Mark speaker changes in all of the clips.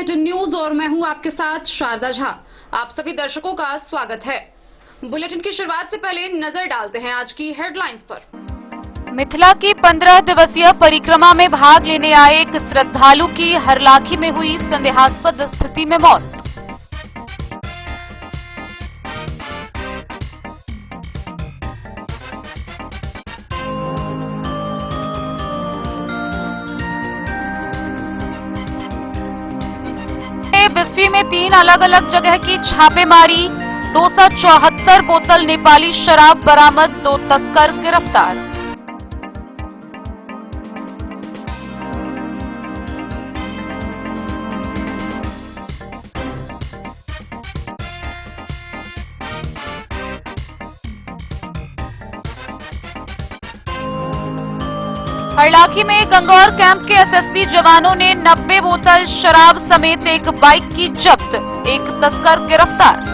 Speaker 1: 18 news और मैं हूं आपके साथ शारदा झा। आप सभी दर्शकों का स्वागत है। बुलेटिन की शुरुआत से पहले नजर डालते हैं आज की हेडलाइंस पर।
Speaker 2: मिथिला की 15 दिवसीय परिक्रमा में भाग लेने आए एक श्रद्धालु की हरलाखी में हुई संदेहास्पद स्थिति में मौत। बिस्फी में 3 अलग अलग जगह की छापेमारी, 274 बोतल नेपाली शराब बरामद, 2 तस्कर गिरफ्तार। हरलाखी में गंगौर कैंप के एसएसबी जवानों ने 90 बोतल शराब समेत एक बाइक की जब्त, 1 तस्कर गिरफ्तार।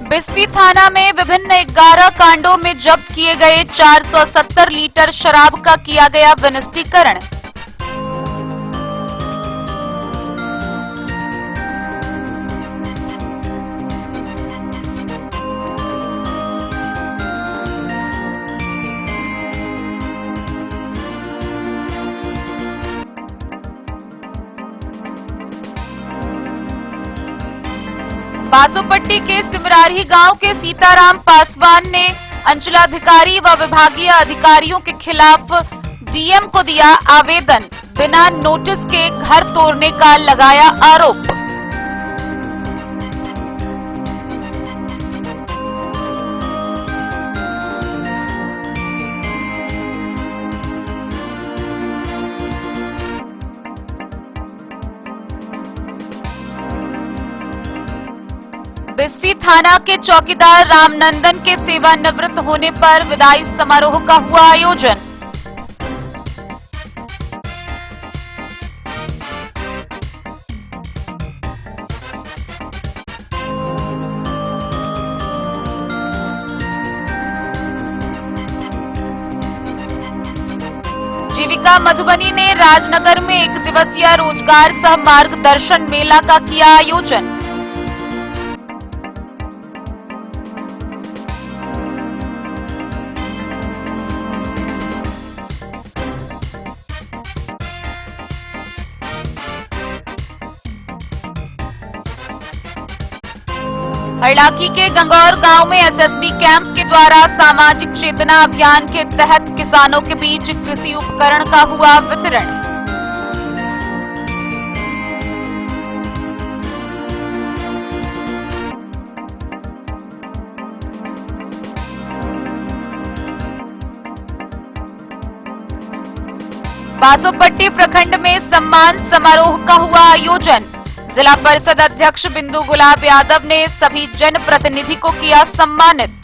Speaker 2: बिस्फी थाना में विभिन्न 11 कांडों में जब्त किए गए 470 लीटर शराब का किया गया विनिष्टीकरण। बासोपट्टी के सिमरारी गांव के सीताराम पासवान ने अंचलाधिकारी व विभागीय अधिकारियों के खिलाफ डीएम को दिया आवेदन, बिना नोटिस के घर तोड़ने का लगाया आरोप। बिस्फी थाना के चौकीदार रामनंदन के सेवानिवृत्त होने पर विदाई समारोह का हुआ आयोजन। जीविका मधुबनी ने राजनगर में 1 दिवसीय रोजगार सह मार्गदर्शन मेला का किया आयोजन। हरलाखी के गंगौर गांव में एसएसबी कैंप के द्वारा सामाजिक चेतना अभियान के तहत किसानों के बीच कृषि उपकरण का हुआ वितरण। बासोपट्टी प्रखंड में सम्मान समारोह का हुआ आयोजन। जिला परिषद अध्यक्ष बिंदु गुलाब यादव ने सभी जनप्रतिनिधि को किया सम्मानित।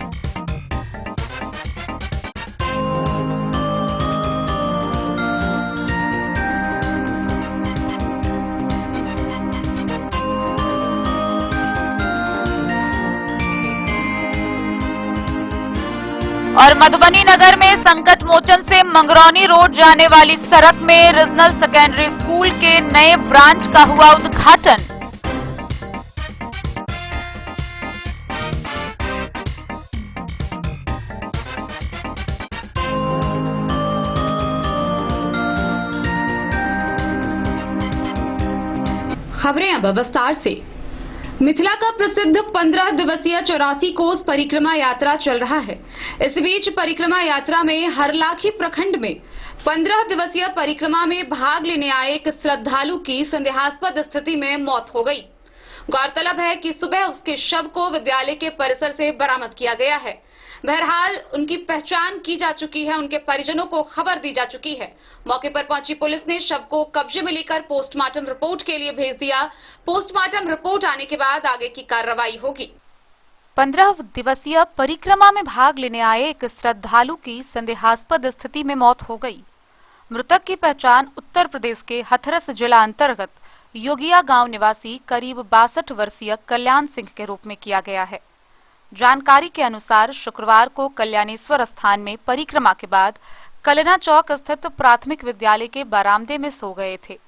Speaker 2: और मधुबनी नगर में संकट मोचन से मंगरौनी रोड जाने वाली सड़क में रीजनल सेकेंडरी स्कूल के नए ब्रांच का हुआ उद्घाटन।
Speaker 1: खबरें अब विस्तार से। मिथिला का प्रसिद्ध 15 दिवसीय 84 कोस परिक्रमा यात्रा चल रहा है। इस बीच परिक्रमा यात्रा में हरलाखी प्रखंड में 15 दिवसीय परिक्रमा में भाग लेने आए एक श्रद्धालु की संदेहास्पद स्थिति में मौत हो गई। गौरतलब है कि सुबह उसके शव को विद्यालय के परिसर से बरामद किया गया है। बहरहाल उनकी पहचान की जा चुकी है, उनके परिजनों को खबर दी जा चुकी है। मौके पर पहुंची पुलिस ने शव को कब्जे में लेकर पोस्टमार्टम रिपोर्ट के लिए भेज दिया। पोस्टमार्टम रिपोर्ट आने के बाद आगे की कार्रवाई होगी।
Speaker 2: 15 दिवसीय परिक्रमा में भाग लेने आए एक श्रद्धालु की संदेहास्पद स्थिति में मौत हो गई। मृतक की पहचान उत्तर प्रदेश के हथरस जिला अंतर्गत योगिया गांव निवासी करीब 62 वर्षीय कल्याण सिंह के रूप में किया गया है। जानकारी के अनुसार शुक्रवार को कल्याणेश्वर स्थान में परिक्रमा के बाद कलना चौक स्थित प्राथमिक विद्यालय के बरामदे में सो गए थे।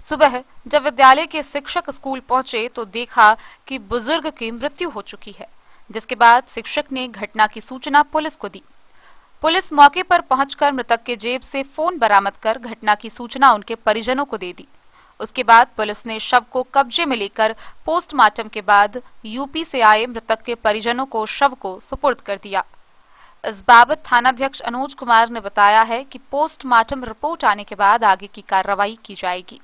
Speaker 2: सुबह जब विद्यालय के शिक्षक स्कूल पहुंचे तो देखा कि बुजुर्ग की मृत्यु हो चुकी है, जिसके बाद शिक्षक ने घटना की सूचना पुलिस को दी। पुलिस मौके पर पहुंचकर मृतक के जेब से फोन बरामद कर घटना की सूचना उनके परिजनों को दे दी। उसके बाद पुलिस ने शव को कब्जे में लेकर पोस्टमार्टम के बाद यूपी से आए मृतक के परिजनों को शव को सुपुर्द कर दिया। इस बाबत थानाध्यक्ष अनुज कुमार ने बताया है कि पोस्टमार्टम रिपोर्ट आने के बाद आगे की कार्रवाई की जाएगी।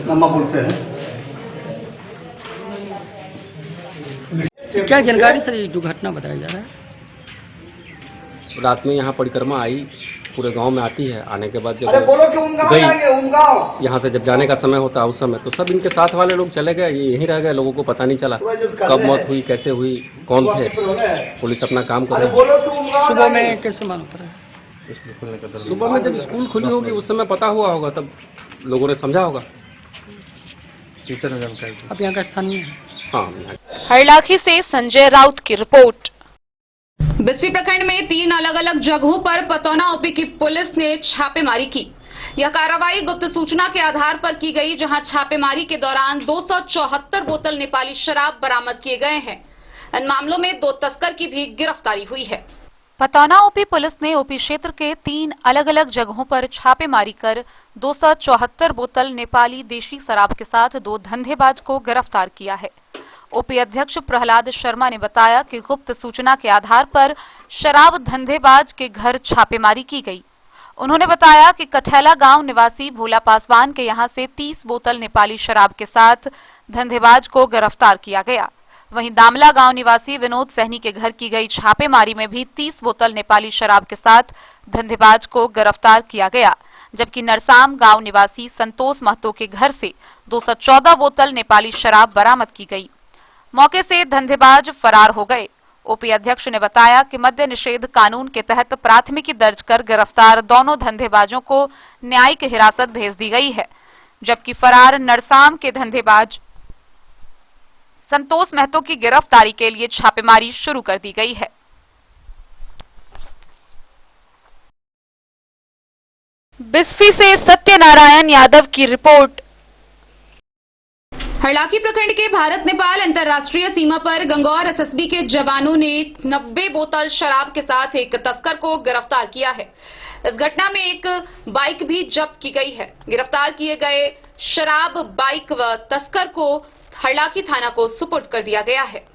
Speaker 3: बोलते हैं
Speaker 4: क्या जानकारी सर ये दुर्घटना बताया जा रहा है?
Speaker 5: रात में यहाँ परिक्रमा आई, पूरे गांव में आती है। आने के बाद जब गई यहाँ से जब जाने का समय होता है उस समय तो सब इनके साथ वाले लोग चले गए, ये यहीं रह गए। लोगों को पता नहीं चला कब मौत हुई, कैसे हुई, कौन थे। पुलिस अपना काम कर रही है।
Speaker 4: सुबह में कैसे मालूम पड़ा?
Speaker 5: सुबह में जब स्कूल खुली होगी उस समय पता हुआ होगा, तब लोगों ने समझा होगा।
Speaker 4: अब यहाँ का स्थानीय है।
Speaker 5: हाँ,
Speaker 2: हरलाखी से संजय राउत की रिपोर्ट।
Speaker 1: बिस्फी प्रखंड में 3 अलग अलग जगहों पर पतौना ओपी की पुलिस ने छापेमारी की। यह कार्रवाई गुप्त सूचना के आधार पर की गई, जहां छापेमारी के दौरान 274 बोतल नेपाली शराब बरामद किए गए हैं। इन मामलों में 2 तस्कर की भी गिरफ्तारी हुई है।
Speaker 2: पतौना ओपी पुलिस ने ओपी क्षेत्र के 3 अलग अलग जगहों पर छापेमारी कर 274 बोतल नेपाली देशी शराब के साथ 2 धंधेबाज को गिरफ्तार किया है। ओपी अध्यक्ष प्रहलाद शर्मा ने बताया कि गुप्त सूचना के आधार पर शराब धंधेबाज के घर छापेमारी की गई। उन्होंने बताया कि कठैला गांव निवासी भोला पासवान के यहां से 30 बोतल नेपाली शराब के साथ धंधेबाज को गिरफ्तार किया गया। वहीं दामला गांव निवासी विनोद सहनी के घर की गई छापेमारी में भी 30 बोतल नेपाली शराब के साथ धंधेबाज को गिरफ्तार किया गया, जबकि नरसाम गांव निवासी संतोष महतो के घर से 214 बोतल नेपाली शराब बरामद की गई। मौके से धंधेबाज फरार हो गए। ओपी अध्यक्ष ने बताया कि मद्य निषेध कानून के तहत प्राथमिकी दर्ज कर गिरफ्तार दोनों धंधेबाजों को न्यायिक हिरासत भेज दी गई है, जबकि फरार नरसाम के धंधेबाज संतोष महतो की गिरफ्तारी के लिए छापेमारी शुरू कर दी गई है। बिस्फी से सत्यनारायण यादव की रिपोर्ट।
Speaker 1: हरलाखी प्रखंड के भारत नेपाल अंतर्राष्ट्रीय सीमा पर गंगौर एसएसबी के जवानों ने 90 बोतल शराब के साथ एक तस्कर को गिरफ्तार किया है। इस घटना में एक बाइक भी जब्त की गई है। गिरफ्तार किए गए शराब, बाइक व तस्कर को हरलाखी थाना को सुपुर्द कर दिया गया है।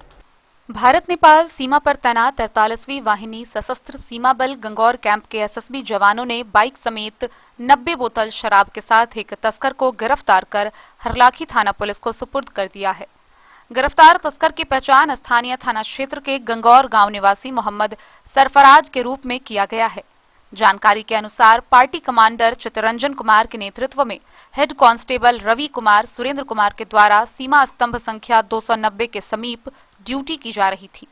Speaker 2: भारत नेपाल सीमा पर तैनात 43वीं वाहिनी सशस्त्र सीमा बल गंगौर कैंप के एसएसबी जवानों ने बाइक समेत 90 बोतल शराब के साथ एक तस्कर को गिरफ्तार कर हरलाखी थाना पुलिस को सुपुर्द कर दिया है। गिरफ्तार तस्कर की पहचान स्थानीय थाना क्षेत्र के गंगौर गांव निवासी मोहम्मद सरफराज के रूप में किया गया है। जानकारी के अनुसार पार्टी कमांडर चित्तरंजन कुमार के नेतृत्व में हेड कांस्टेबल रवि कुमार सुरेंद्र कुमार के द्वारा सीमा स्तंभ संख्या 290 के समीप ड्यूटी की जा रही थी।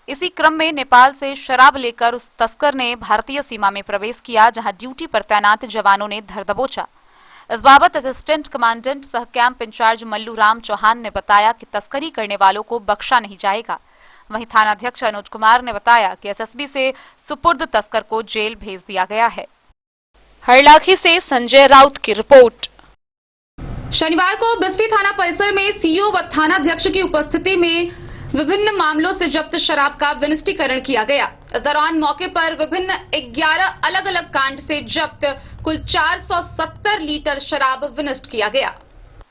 Speaker 2: इसी क्रम में नेपाल से शराब लेकर उस तस्कर ने भारतीय सीमा में प्रवेश किया, जहां ड्यूटी पर तैनात जवानों ने धर दबोचा। इस बाबत असिस्टेंट कमांडेंट सह कैंप इंचार्ज मल्लू राम चौहान ने बताया कि तस्करी करने वालों को बख्शा नहीं जाएगा। वहीं थानाध्यक्ष अनुज कुमार ने बताया कि एसएसबी से सुपुर्द तस्कर को जेल भेज दिया गया है। हरलाखी से संजय राउत की रिपोर्ट।
Speaker 1: शनिवार को बिस्फी थाना परिसर में सीओ व थानाध्यक्ष की उपस्थिति में विभिन्न मामलों से जब्त शराब का विनिष्टीकरण किया गया। इस दौरान मौके पर विभिन्न 11 अलग अलग कांड से जब्त कुल 470 लीटर शराब विनिष्ट किया गया।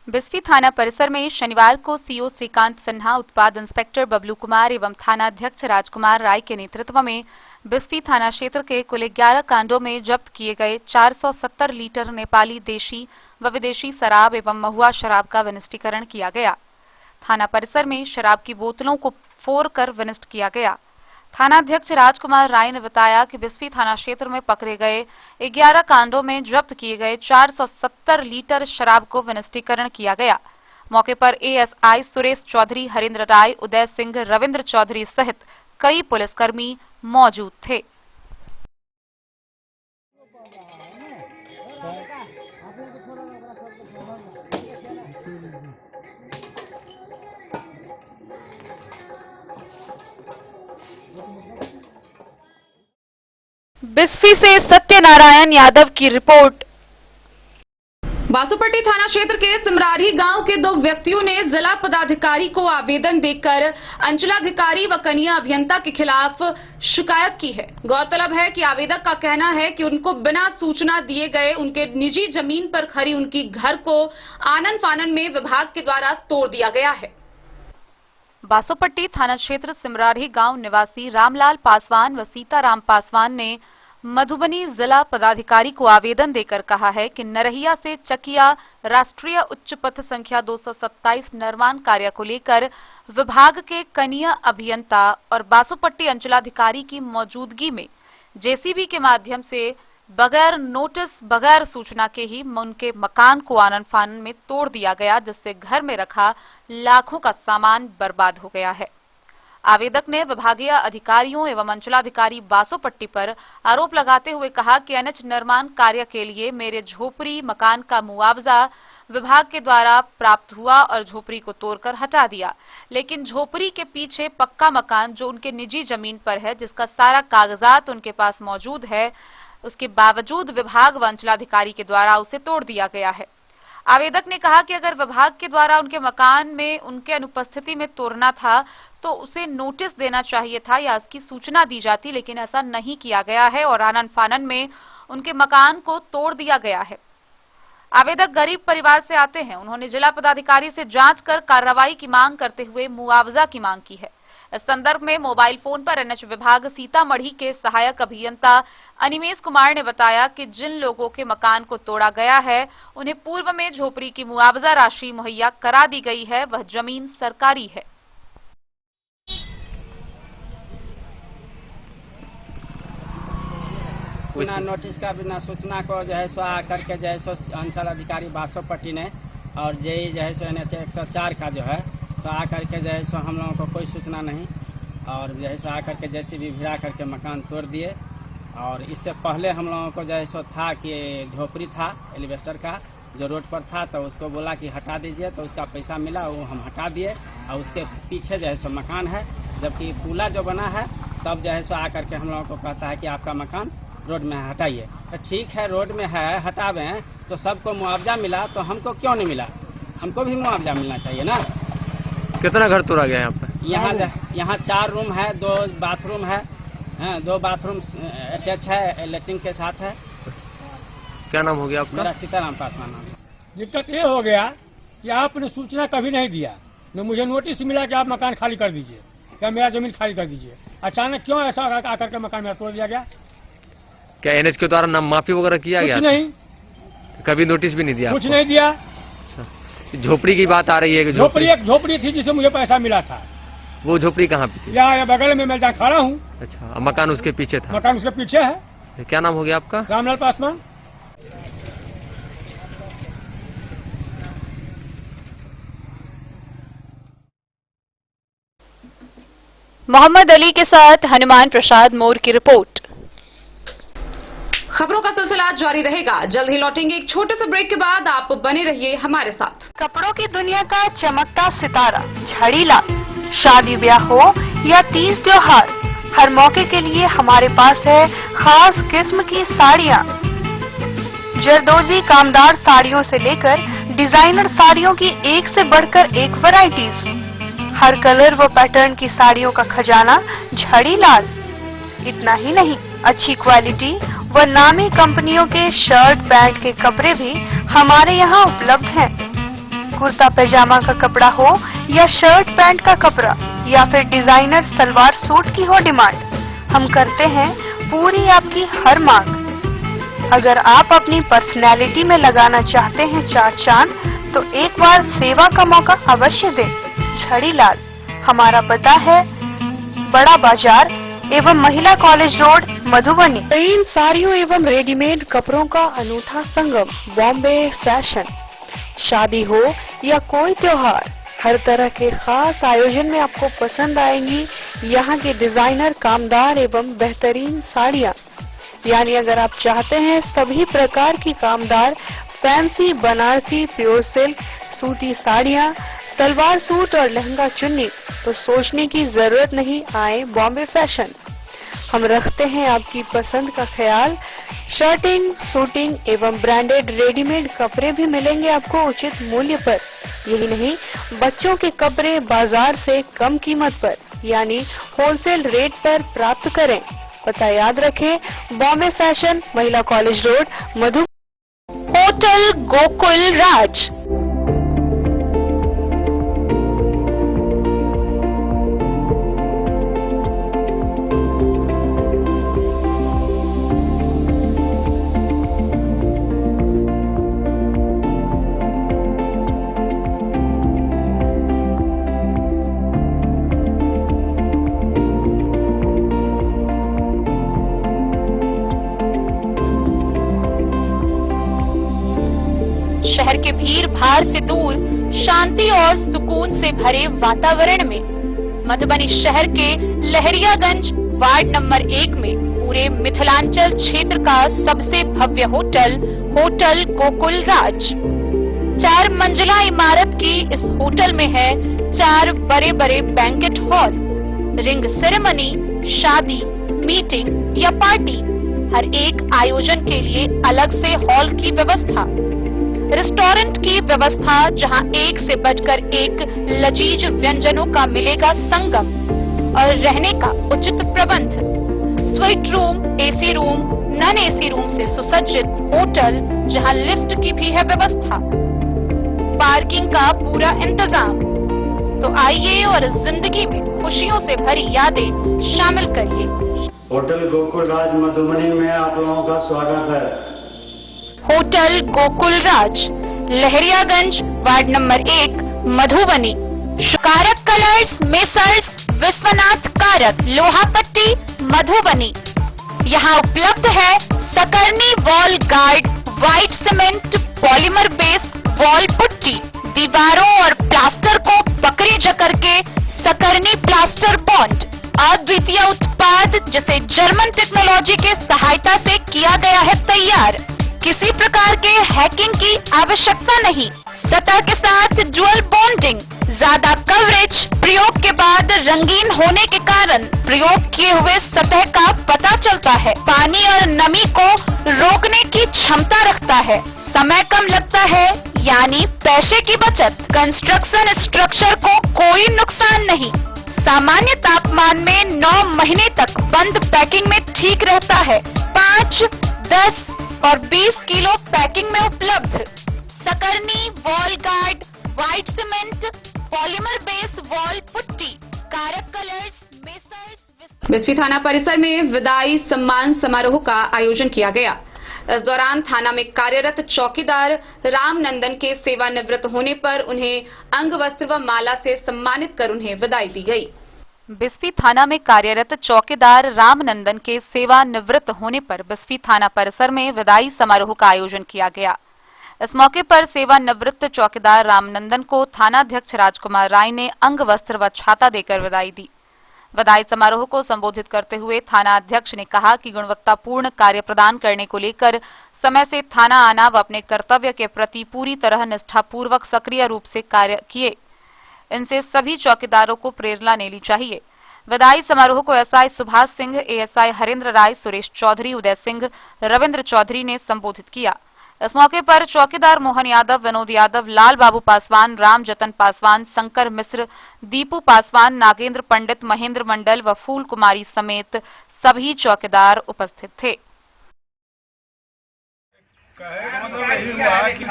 Speaker 2: बिस्फी थाना परिसर में शनिवार को सीओ श्रीकांत सिन्हा, उत्पाद इंस्पेक्टर बबलू कुमार एवं थानाध्यक्ष राजकुमार राय के नेतृत्व में बिस्फी थाना क्षेत्र के कुल 11 कांडों में जब्त किए गए 470 लीटर नेपाली देशी व विदेशी शराब एवं महुआ शराब का विनिष्टीकरण किया गया। थाना परिसर में शराब की बोतलों को फोड़ कर विनिष्ट किया गया। थानाध्यक्ष राजकुमार राय ने बताया कि बिस्फी थाना क्षेत्र में पकड़े गए 11 कांडों में जब्त किए गए 470 लीटर शराब को विनिष्टीकरण किया गया। मौके पर एएसआई सुरेश चौधरी, हरेंद्र राय, उदय सिंह, रविंद्र चौधरी सहित कई पुलिसकर्मी मौजूद थे। बिस्फी से सत्यनारायण यादव की रिपोर्ट।
Speaker 1: बासोपट्टी थाना क्षेत्र के सिमरारी गांव के 2 व्यक्तियों ने जिला पदाधिकारी को आवेदन देकर अंचलाधिकारी व कनीय अभियंता के खिलाफ शिकायत की है। गौरतलब है कि आवेदक का कहना है कि उनको बिना सूचना दिए गए उनके निजी जमीन पर खड़ी उनकी घर को आनन फानन में विभाग के द्वारा तोड़ दिया गया है।
Speaker 2: बासोपट्टी थाना क्षेत्र सिमरारी गांव निवासी रामलाल पासवान व सीताराम पासवान ने मधुबनी जिला पदाधिकारी को आवेदन देकर कहा है कि नरहिया से चकिया राष्ट्रीय उच्च पथ संख्या 227 निर्माण कार्य को लेकर विभाग के कनीय अभियंता और बासोपट्टी अंचलाधिकारी की मौजूदगी में जेसीबी के माध्यम से बगैर नोटिस, बगैर सूचना के ही उनके मकान को आनन फानन में तोड़ दिया गया, जिससे घर में रखा लाखों का सामान बर्बाद हो गया है। आवेदक ने विभागीय अधिकारियों एवं अंचलाधिकारी बासोपट्टी पर आरोप लगाते हुए कहा कि एनएच निर्माण कार्य के लिए मेरे झोपड़ी मकान का मुआवजा विभाग के द्वारा प्राप्त हुआ और झोपड़ी को तोड़कर हटा दिया, लेकिन झोपड़ी के पीछे पक्का मकान जो उनके निजी जमीन पर है, जिसका सारा कागजात उनके पास मौजूद है, उसके बावजूद विभाग व अंचलाधिकारी के द्वारा उसे तोड़ दिया गया है। आवेदक ने कहा कि अगर विभाग के द्वारा उनके मकान में उनके अनुपस्थिति में तोड़ना था तो उसे नोटिस देना चाहिए था या उसकी सूचना दी जाती, लेकिन ऐसा नहीं किया गया है और आनन फानन में उनके मकान को तोड़ दिया गया है। आवेदक गरीब परिवार से आते हैं। उन्होंने जिला पदाधिकारी से जांच कर कार्रवाई की मांग करते हुए मुआवजा की मांग की है। इस संदर्भ में मोबाइल फोन पर एनएच विभाग सीतामढ़ी के सहायक अभियंता अनिमेश कुमार ने बताया कि जिन लोगों के मकान को तोड़ा गया है उन्हें पूर्व में झोपड़ी की मुआवजा राशि मुहैया करा दी गई है, वह जमीन सरकारी है।
Speaker 6: बिना नोटिस का, बिना सूचना को जो है सो आकर के जो है सो अंचल अधिकारी बासोपट्टी ने और जेई जो है सो एनएच 104 का जो है तो आकर के जो है सो हम लोगों को कोई सूचना नहीं और जो है सो आकर के जेसीबी भिड़ा करके मकान तोड़ दिए। और इससे पहले हम लोगों को जो है सो था कि झोपड़ी था एलिवेस्टर का जो रोड पर था, तो उसको बोला कि हटा दीजिए, तो उसका पैसा मिला, वो हम हटा दिए और उसके पीछे जो है सो मकान है, जबकि पुला जो बना है तब जो है सो आकर के हम लोगों को कहता है कि आपका मकान रोड में हटाइए। तो ठीक है, रोड में है, हटावें तो सबको मुआवजा मिला, तो हमको क्यों नहीं मिला? हमको भी मुआवजा मिलना चाहिए ना।
Speaker 5: कितना घर तोड़ा गया यहाँ पर?
Speaker 6: यहाँ 4 रूम है, 2 बाथरूम है, 2 बाथरूम अटैच है, लेटरिन के साथ है।
Speaker 5: क्या नाम हो गया आपका?
Speaker 6: मेरा सीताराम पासवान नाम है।
Speaker 7: दिक्कत ये हो गया कि आपने सूचना कभी नहीं दिया, न मुझे नोटिस मिला कि आप मकान खाली कर दीजिए या मेरा जमीन खाली कर दीजिए। अचानक क्यों ऐसा आकर के मकान मेरा तोड़ दिया गया?
Speaker 5: क्या एनएच के द्वारा नाम माफी वगैरह किया गया?
Speaker 7: कुछ नहीं,
Speaker 5: कभी नोटिस भी नहीं दिया?
Speaker 7: कुछ नहीं दिया।
Speaker 5: झोपड़ी की बात आ रही है?
Speaker 7: झोपड़ी थी जिसे मुझे पैसा मिला था।
Speaker 5: वो झोपड़ी कहाँ पे थी?
Speaker 7: यहाँ बगल में मैं जहाँ खड़ा हूँ।
Speaker 5: अच्छा, मकान उसके पीछे था?
Speaker 7: मकान उसके पीछे है।
Speaker 5: क्या नाम हो गया आपका?
Speaker 7: रामलाल पासवान।
Speaker 2: मोहम्मद अली के साथ हनुमान प्रसाद मोर की रिपोर्ट।
Speaker 1: खबरों का सिलसिला जारी रहेगा। जल्द ही लौटेंगे एक छोटे से ब्रेक के बाद। आप बने रहिए हमारे साथ।
Speaker 8: कपड़ों की दुनिया का चमकता सितारा झड़ीलाल। शादी ब्याह हो या तीज त्योहार, हर मौके के लिए हमारे पास है खास किस्म की साड़ियाँ। जरदोजी कामदार साड़ियों से लेकर डिजाइनर साड़ियों की एक से बढ़कर एक वैरायटीज। हर कलर व पैटर्न की साड़ियों का खजाना झड़ीलाल। इतना ही नहीं, अच्छी क्वालिटी व नामी कंपनियों के शर्ट पैंट के कपड़े भी हमारे यहाँ उपलब्ध हैं। कुर्ता पैजामा का कपड़ा हो या शर्ट पैंट का कपड़ा या फिर डिजाइनर सलवार सूट की हो डिमांड, हम करते हैं पूरी आपकी हर मांग। अगर आप अपनी पर्सनैलिटी में लगाना चाहते हैं 4 चांद, तो एक बार सेवा का मौका अवश्य दें। झड़ीलाल, हमारा पता है बड़ा बाजार एवं महिला कॉलेज रोड, मधुबनी। इन साड़ियों एवं रेडीमेड कपड़ों का अनूठा संगम, बॉम्बे फैशन। शादी हो या कोई त्योहार, हर तरह के खास आयोजन में आपको पसंद आएंगी यहाँ की डिजाइनर, कामदार एवं बेहतरीन साड़ियाँ। यानी अगर आप चाहते हैं सभी प्रकार की कामदार, फैंसी, बनारसी, प्योर सिल्क, सूती साड़ियाँ, सलवार सूट और लहंगा चुन्नी, तो सोचने की जरूरत नहीं, आए बॉम्बे फैशन। हम रखते हैं आपकी पसंद का ख्याल। शर्टिंग, सूटिंग एवं ब्रांडेड रेडीमेड कपड़े भी मिलेंगे आपको उचित मूल्य पर। यही नहीं, बच्चों के कपड़े बाजार से कम कीमत पर यानी होलसेल रेट पर प्राप्त करें। पता याद रखें, बॉम्बे फैशन, महिला कॉलेज रोड, मधु।
Speaker 2: होटल गोकुल राज। शहर के भीड़ भाड़ से दूर, शांति और सुकून से भरे वातावरण में मधुबनी शहर के लहरियागंज वार्ड नंबर 1 में पूरे मिथिलांचल क्षेत्र का सबसे भव्य होटल, होटल गोकुल राज। 4 मंजिला इमारत की इस होटल में है 4 बड़े बड़े बैंकेट हॉल, रिंग सेरेमनी, शादी, मीटिंग या पार्टी, हर एक आयोजन के लिए अलग से हॉल की व्यवस्था, रेस्टोरेंट की व्यवस्था जहां एक से बढ़कर एक लजीज व्यंजनों का मिलेगा संगम, और रहने का उचित प्रबंध, suite room, AC room, non AC room से सुसज्जित होटल जहां लिफ्ट की भी है व्यवस्था, पार्किंग का पूरा इंतजाम। तो आइए और जिंदगी में खुशियों से भरी यादें शामिल करिए।
Speaker 9: होटल गोकुल राज मधुबनी में आप लोगों का स्वागत है।
Speaker 2: होटल गोकुल राज, लहरियागंज वार्ड नंबर 1, मधुबनी। कारक कलर्स, मेसर्स विश्वनाथ कारक, लोहापट्टी, मधुबनी। यहाँ उपलब्ध है Sakarni wall guard, white cement, polymer base wall putty, दीवारों और प्लास्टर को पकड़े जकर के सकरनी प्लास्टर बॉन्ड, अद्वितीय उत्पाद जिसे जर्मन टेक्नोलॉजी के सहायता से किया गया है तैयार। किसी प्रकार के हैकिंग की आवश्यकता नहीं। सतह के साथ डुअल बॉन्डिंग, ज्यादा कवरेज, प्रयोग के बाद रंगीन होने के कारण प्रयोग किए हुए सतह का पता चलता है। पानी और नमी को रोकने की क्षमता रखता है। समय कम लगता है यानी पैसे की बचत। कंस्ट्रक्शन स्ट्रक्चर को कोई नुकसान नहीं। सामान्य तापमान में 9 महीने तक बंद पैकिंग में ठीक रहता है। 5, 10 और 20 किलो पैकिंग में उपलब्ध। Sakarni wall guard, white cement, polymer base wall putty, कारक कलर्स, मेसर्स।
Speaker 1: बिस्फी थाना परिसर में विदाई सम्मान समारोह का आयोजन किया गया। इस दौरान थाना में कार्यरत चौकीदार रामनंदन के सेवानिवृत्त होने पर उन्हें अंग वस्त्र व माला से सम्मानित कर उन्हें विदाई दी गई।
Speaker 2: बिस्फी थाना में कार्यरत चौकीदार रामनंदन के सेवानिवृत्त होने पर बिस्फी थाना परिसर में विदाई समारोह का आयोजन किया गया। इस मौके पर सेवानिवृत्त चौकीदार रामनंदन को थानाध्यक्ष राजकुमार राय ने अंग वस्त्र व छाता देकर विदाई दी। विदाई समारोह को संबोधित करते हुए थाना अध्यक्ष ने कहा कि गुणवत्तापूर्ण कार्य प्रदान करने को लेकर समय से थाना आना व अपने कर्तव्य के प्रति पूरी तरह निष्ठापूर्वक सक्रिय रूप से कार्य किए। इनसे सभी चौकीदारों को प्रेरणा लेनी चाहिए। विदाई समारोह को एसआई सुभाष सिंह, एएसआई हरेंद्र राय, सुरेश चौधरी, उदय सिंह, रविंद्र चौधरी ने संबोधित किया। इस मौके पर चौकीदार मोहन यादव, विनोद यादव, लाल बाबू पासवान, राम जतन पासवान, शंकर मिश्र, दीपू पासवान, नागेंद्र पंडित, महेंद्र मंडल व फूल कुमारी समेत सभी चौकीदार उपस्थित थे।
Speaker 10: मतलब यही हुआ कि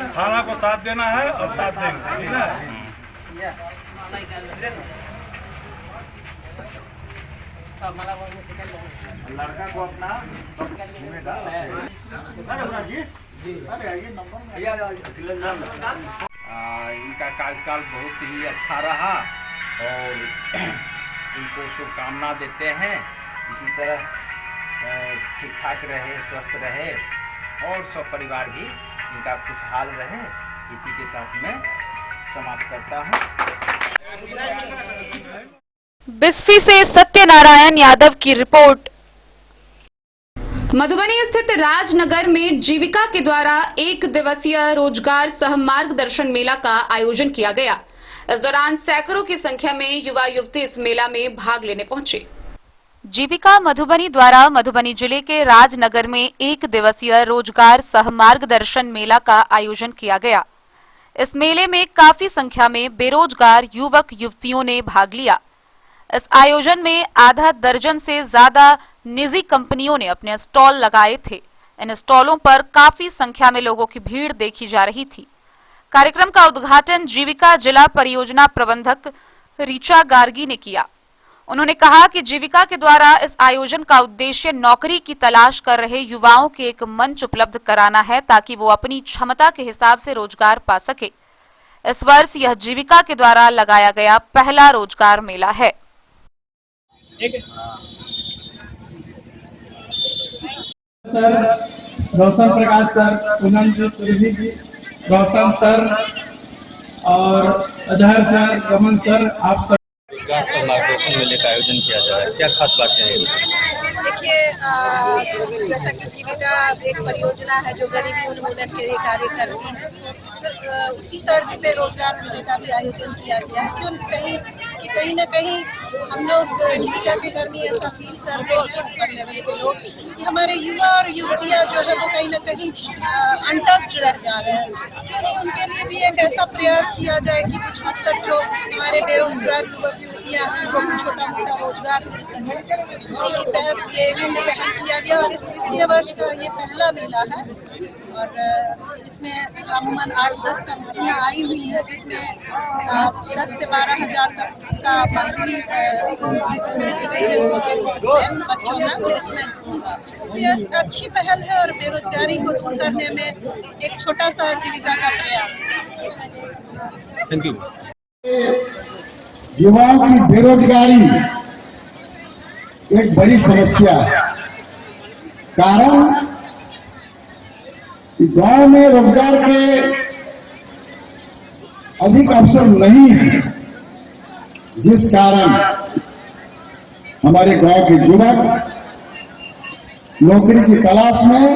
Speaker 10: थाना को साथ देना है और साथ देंगे, ठीक है? लड़का को अपना इनका कार्यकाल बहुत ही अच्छा रहा और इनको शुभकामना देते हैं। इसी तरह ठीक ठाक रहे, स्वस्थ रहे और सब परिवार भी इनका खुशहाल रहे। इसी के साथ मैं समाप्त करता हूँ।
Speaker 2: बिस्फी से सत्यनारायण यादव की रिपोर्ट।
Speaker 1: मधुबनी स्थित राजनगर में जीविका के द्वारा 1 दिवसीय रोजगार सह मार्गदर्शन मेला का आयोजन किया गया। इस दौरान सैकड़ों की संख्या में युवा युवती इस मेला में भाग लेने पहुंचे।
Speaker 2: जीविका मधुबनी द्वारा मधुबनी जिले के राजनगर में 1 दिवसीय रोजगार सह मार्गदर्शन मेला का आयोजन किया गया। इस मेले में काफी संख्या में बेरोजगार युवक युवतियों ने भाग लिया। इस आयोजन में आधा दर्जन से ज्यादा निजी कंपनियों ने अपने स्टॉल लगाए थे। इन स्टॉलों पर काफी संख्या में लोगों की भीड़ देखी जा रही थी। कार्यक्रम का उद्घाटन जीविका जिला परियोजना प्रबंधक ऋचा गार्गी ने किया। उन्होंने कहा कि जीविका के द्वारा इस आयोजन का उद्देश्य नौकरी की तलाश कर रहे युवाओं के एक मंच उपलब्ध कराना है ताकि वो अपनी क्षमता के हिसाब से रोजगार पा सके। इस वर्ष यह जीविका के द्वारा लगाया गया पहला रोजगार मेला है।
Speaker 11: सर रोशन प्रकाश सर, पूनम जी, सुरभि जी, रोशन सर और अजहर सर, रमन सर, आप सब
Speaker 5: मार्गदर्शन मेले का आयोजन किया जा रहा है, क्या खास बात है?
Speaker 12: देखिए, जैसा कि जीविका एक परियोजना है जो गरीबी उन्मूलन के लिए कार्य करती है, तो उसी तर्ज पे रोजगार मेले का भी आयोजन किया गया है। क्यों कहीं न कहीं हम लोग जीविका के कर्मी ऐसा फील करते हैं ऊपर लेवल के लोग कि हमारे युवा और युवतियाँ जो है वो कहीं न कहीं अनटच्ड रह जा रहे हैं। क्यों नहीं उनके लिए भी एक ऐसा प्रयास किया जाए कि कुछ हद तक जो हमारे बेरोजगार युवक युवतियाँ हैं वो कुछ छोटा मोटा रोजगार मिल सके। इसी के तहत ये पहल किया गया और इस वित्तीय वर्ष का ये पहला मेला है और इसमें अमूमन 8-10 कंपनियाँ आई हुई है जिसमें 10 से 12 हजार तक का मंथली बच्चों का प्लेसमेंट होगा। तो ये अच्छी पहल है और बेरोजगारी को दूर करने में एक छोटा सा जीविका का प्रयास।
Speaker 5: Thank you.
Speaker 13: युवाओं की बेरोजगारी एक बड़ी समस्या है। कारण गांव में रोजगार के अधिक अवसर नहीं है, जिस कारण हमारे गांव के युवक नौकरी की तलाश में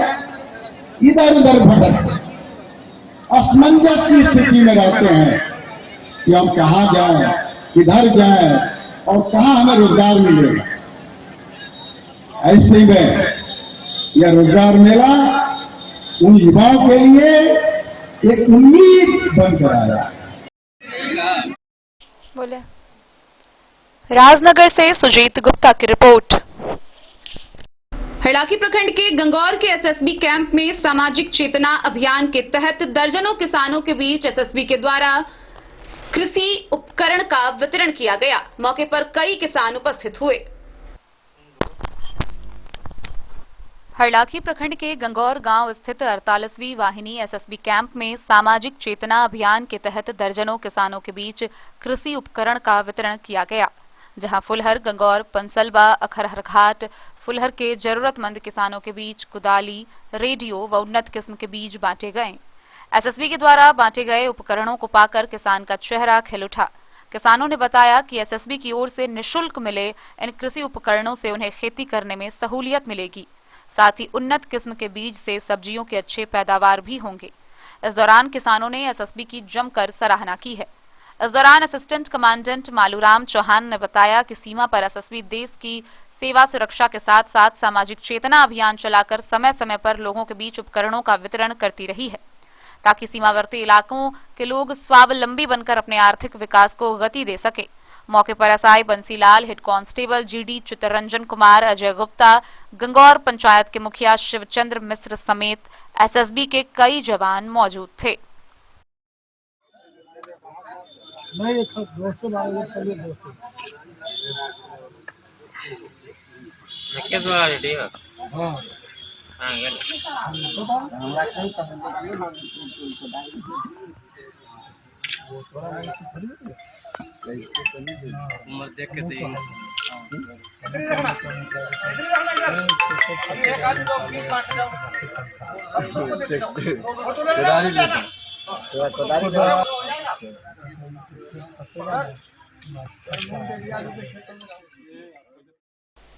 Speaker 13: इधर उधर भटकते असमंजस की स्थिति में रहते हैं कि हम कहां जाएं, किधर जाएं और कहां हमें रोजगार मिलेगा। ऐसे में यह रोजगार मेला उन युवाओं के लिए एक उम्मीद बनकर आया।
Speaker 2: बोले राजनगर से सुजीत गुप्ता की रिपोर्ट।
Speaker 1: हड़ाकी प्रखंड के गंगौर के एसएसबी कैंप में सामाजिक चेतना अभियान के तहत दर्जनों किसानों के बीच एसएसबी के द्वारा कृषि उपकरण का वितरण किया गया। मौके पर कई किसान उपस्थित हुए। हरलाखी प्रखंड के गंगौर गांव स्थित 48वीं वाहिनी एसएसबी कैंप में सामाजिक चेतना अभियान के तहत दर्जनों किसानों के बीच कृषि उपकरण का वितरण किया गया, जहां फुलहर, गंगौर, पंसलबा, अखरहर घाट, फुलहर के जरूरतमंद किसानों के बीच कुदाली, रेडियो व उन्नत किस्म के बीज बांटे गए। एसएसबी के द्वारा बांटे गए उपकरणों को पाकर किसान का चेहरा खिल उठा। किसानों ने बताया कि एसएसबी की ओर से निःशुल्क मिले इन कृषि उपकरणों से उन्हें खेती करने में सहूलियत मिलेगी, साथ ही उन्नत किस्म के बीज से सब्जियों के अच्छे पैदावार भी होंगे। इस दौरान किसानों ने एसएसबी की जमकर सराहना की है। इस दौरान असिस्टेंट कमांडेंट मालूराम चौहान ने बताया कि सीमा पर एसएसबी देश की सेवा सुरक्षा के साथ साथ सामाजिक चेतना अभियान चलाकर समय समय पर लोगों के बीच उपकरणों का वितरण करती रही है, ताकि सीमावर्ती इलाकों के लोग स्वावलंबी बनकर अपने आर्थिक विकास को गति दे सके। मौके पर SI Bansilal, head constable GD Chittaranjan Kumar, Ajay Gupta, Gangaur panchayat के मुखिया शिवचंद्र मिश्र समेत एसएसबी के कई जवान मौजूद थे।
Speaker 5: उम्र देख के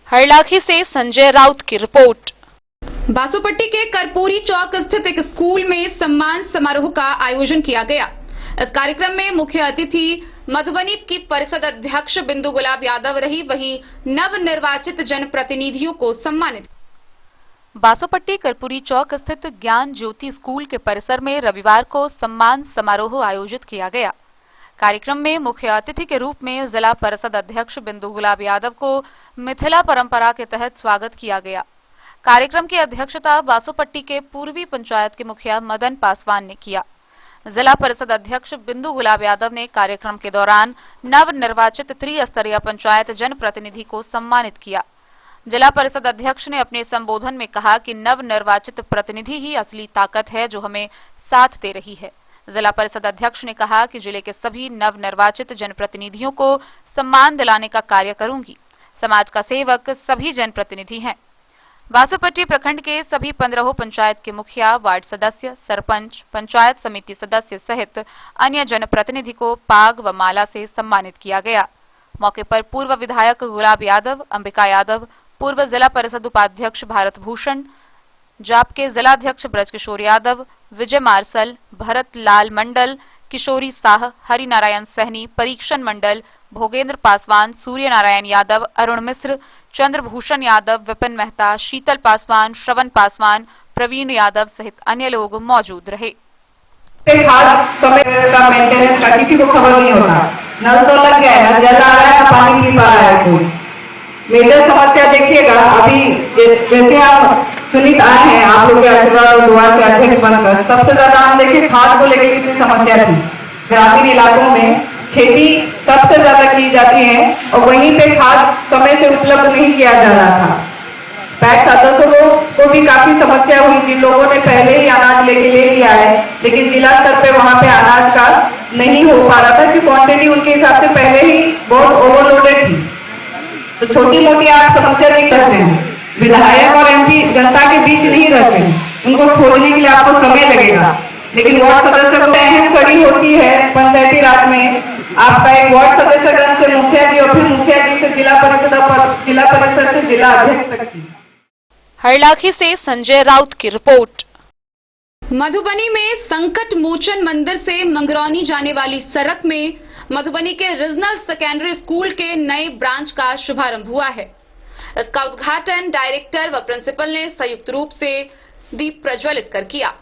Speaker 2: हरलाखी से संजय राउत की रिपोर्ट।
Speaker 1: बासोपट्टी के कर्पूरी चौक स्थित एक स्कूल में सम्मान समारोह का आयोजन किया गया। इस कार्यक्रम में मुख्य अतिथि मधुबनी की परिषद अध्यक्ष बिंदु गुलाब यादव रही, वहीं नवनिर्वाचित जनप्रतिनिधियों को सम्मानित।
Speaker 2: बासोपट्टी कर्पूरी चौक स्थित ज्ञान ज्योति स्कूल के परिसर में रविवार को सम्मान समारोह आयोजित किया गया। कार्यक्रम में मुख्य अतिथि के रूप में जिला परिषद अध्यक्ष बिंदु गुलाब यादव को मिथिला परंपरा के तहत स्वागत किया गया। कार्यक्रम की अध्यक्षता बासोपट्टी के पूर्वी पंचायत के मुखिया मदन पासवान ने किया। जिला परिषद अध्यक्ष बिंदु गुलाब यादव ने कार्यक्रम के दौरान नवनिर्वाचित त्रिस्तरीय पंचायत जनप्रतिनिधि को सम्मानित किया। जिला परिषद अध्यक्ष ने अपने संबोधन में कहा कि नवनिर्वाचित प्रतिनिधि ही असली ताकत है जो हमें साथ दे रही है। जिला परिषद अध्यक्ष ने कहा कि जिले के सभी नवनिर्वाचित जनप्रतिनिधियों को सम्मान दिलाने का कार्य करूंगी। समाज का सेवक सभी जनप्रतिनिधि हैं। बासोपट्टी प्रखंड के सभी 15 पंचायत के मुखिया, वार्ड सदस्य, सरपंच, पंचायत समिति सदस्य सहित अन्य जनप्रतिनिधि को पाग व माला से सम्मानित किया गया। मौके पर पूर्व विधायक गुलाब यादव, अंबिका यादव, पूर्व जिला परिषद उपाध्यक्ष भारत भूषण, जाप के जिलाध्यक्ष ब्रजकिशोर यादव, विजय मार्शल, भरत लाल मंडल, किशोरी साह, हरि नारायण सहनी, परीक्षण मंडल, भोगेंद्र पासवान, सूर्य नारायण यादव, अरुण मिश्र, चंद्रभूषण यादव, विपिन मेहता, शीतल पासवान, श्रवण पासवान, प्रवीण यादव सहित अन्य लोग मौजूद रहे।
Speaker 14: समय का मेंटेनेंस का किसी को खबर नहीं होता। नल तो लग गया है, जल आ रहा है, पानी पी पा रहा है कोई। मेजर समस्या देखिएगा, अभी जैसे आप सुनीत आए हैं, आप लोग के आशीर्वाद और दुआ से अध्यक्ष बनकर, सबसे ज्यादा हम देखिए खाद को लेकर कितनी समस्या थी। ग्रामीण इलाकों में खेती सबसे ज्यादा की जाती है और वहीं पे खाद समय से उपलब्ध नहीं किया जा रहा था। पैक्स सदस्यों को भी काफी समस्या हुई थी। लोगों ने पहले ही अनाज लेके ले लिया है, लेकिन जिला स्तर पे वहां पे अनाज का नहीं हो पा रहा था कि क्वांटिटी उनके हिसाब से पहले ही बहुत ओवरलोडेड थी। तो छोटी मोटी आप समस्या नहीं करते हैं, विधायक और एमपी जनता के बीच नहीं रहते हैं, उनको खोजने के लिए आपको समय लगेगा। लेकिन वार्ड सदस्य को अहम कड़ी होती है पंचायती राज में। आपका एक वार्ड सदस्य से मुखिया जी और फिर मुखिया जी से जिला परिषद से जिला अध्यक्ष तक की।
Speaker 2: हरलाखी से संजय राउत की रिपोर्ट।
Speaker 1: मधुबनी में संकट मोचन मंदिर से मंगरौनी जाने वाली सड़क में मधुबनी के रीजनल सेकेंडरी स्कूल के नए ब्रांच का शुभारंभ हुआ है। इसका उद्घाटन डायरेक्टर व प्रिंसिपल ने संयुक्त रूप से दीप प्रज्वलित कर किया।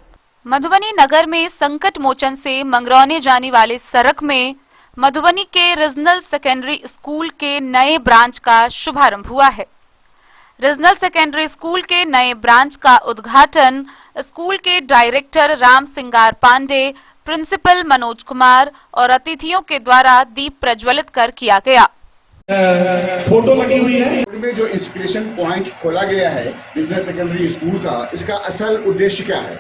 Speaker 2: मधुबनी नगर में संकट मोचन से मंगरौनी जाने वाली सड़क में मधुबनी के रीजनल सेकेंडरी स्कूल के नए ब्रांच का शुभारंभ हुआ है। रीजनल सेकेंडरी स्कूल के नए ब्रांच का उद्घाटन स्कूल के डायरेक्टर राम सिंगार पांडे, प्रिंसिपल मनोज कुमार और अतिथियों के द्वारा दीप प्रज्वलित कर किया गया।
Speaker 13: फोटो लगी हुई है। में जो इंस्पिरेशन पॉइंट खोला गया है रीजनल सेकेंडरी स्कूल का, इसका असल उद्देश्य क्या है?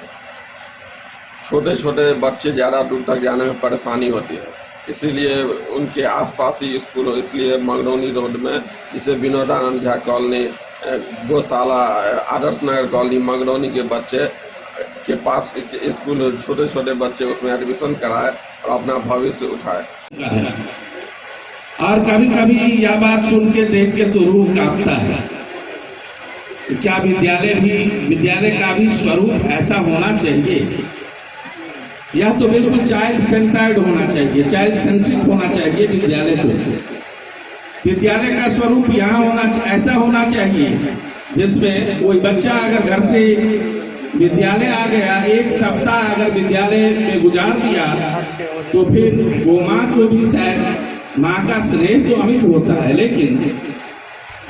Speaker 5: छोटे छोटे बच्चे ज़्यादा दूर तक जाने में परेशानी होती है, इसीलिए उनके आसपास ही स्कूल हो। इसलिए मंगरौनी रोड में जिसे विनोदानंद झा कॉलोनी, गौशाला, आदर्श नगर कॉलोनी, मंगरौनी के बच्चे के पास स्कूल, छोटे छोटे बच्चे उसमें एडमिशन कराए और अपना भविष्य उठाए।
Speaker 11: और कभी कभी यह बात सुन के देख के तो रूह कांपता है। क्या विद्यालय का भी स्वरूप ऐसा होना चाहिए, या तो बिल्कुल चाइल्ड सेंटर्ड होना चाहिए, चाइल्ड सेंट्रिक होना चाहिए विद्यालय को। विद्यालय का स्वरूप यहाँ ऐसा होना चाहिए जिसमें कोई बच्चा अगर घर से विद्यालय आ गया, एक सप्ताह अगर विद्यालय में गुजार दिया, तो फिर वो माँ को भी शायद माँ का स्नेह तो अमिट होता है, लेकिन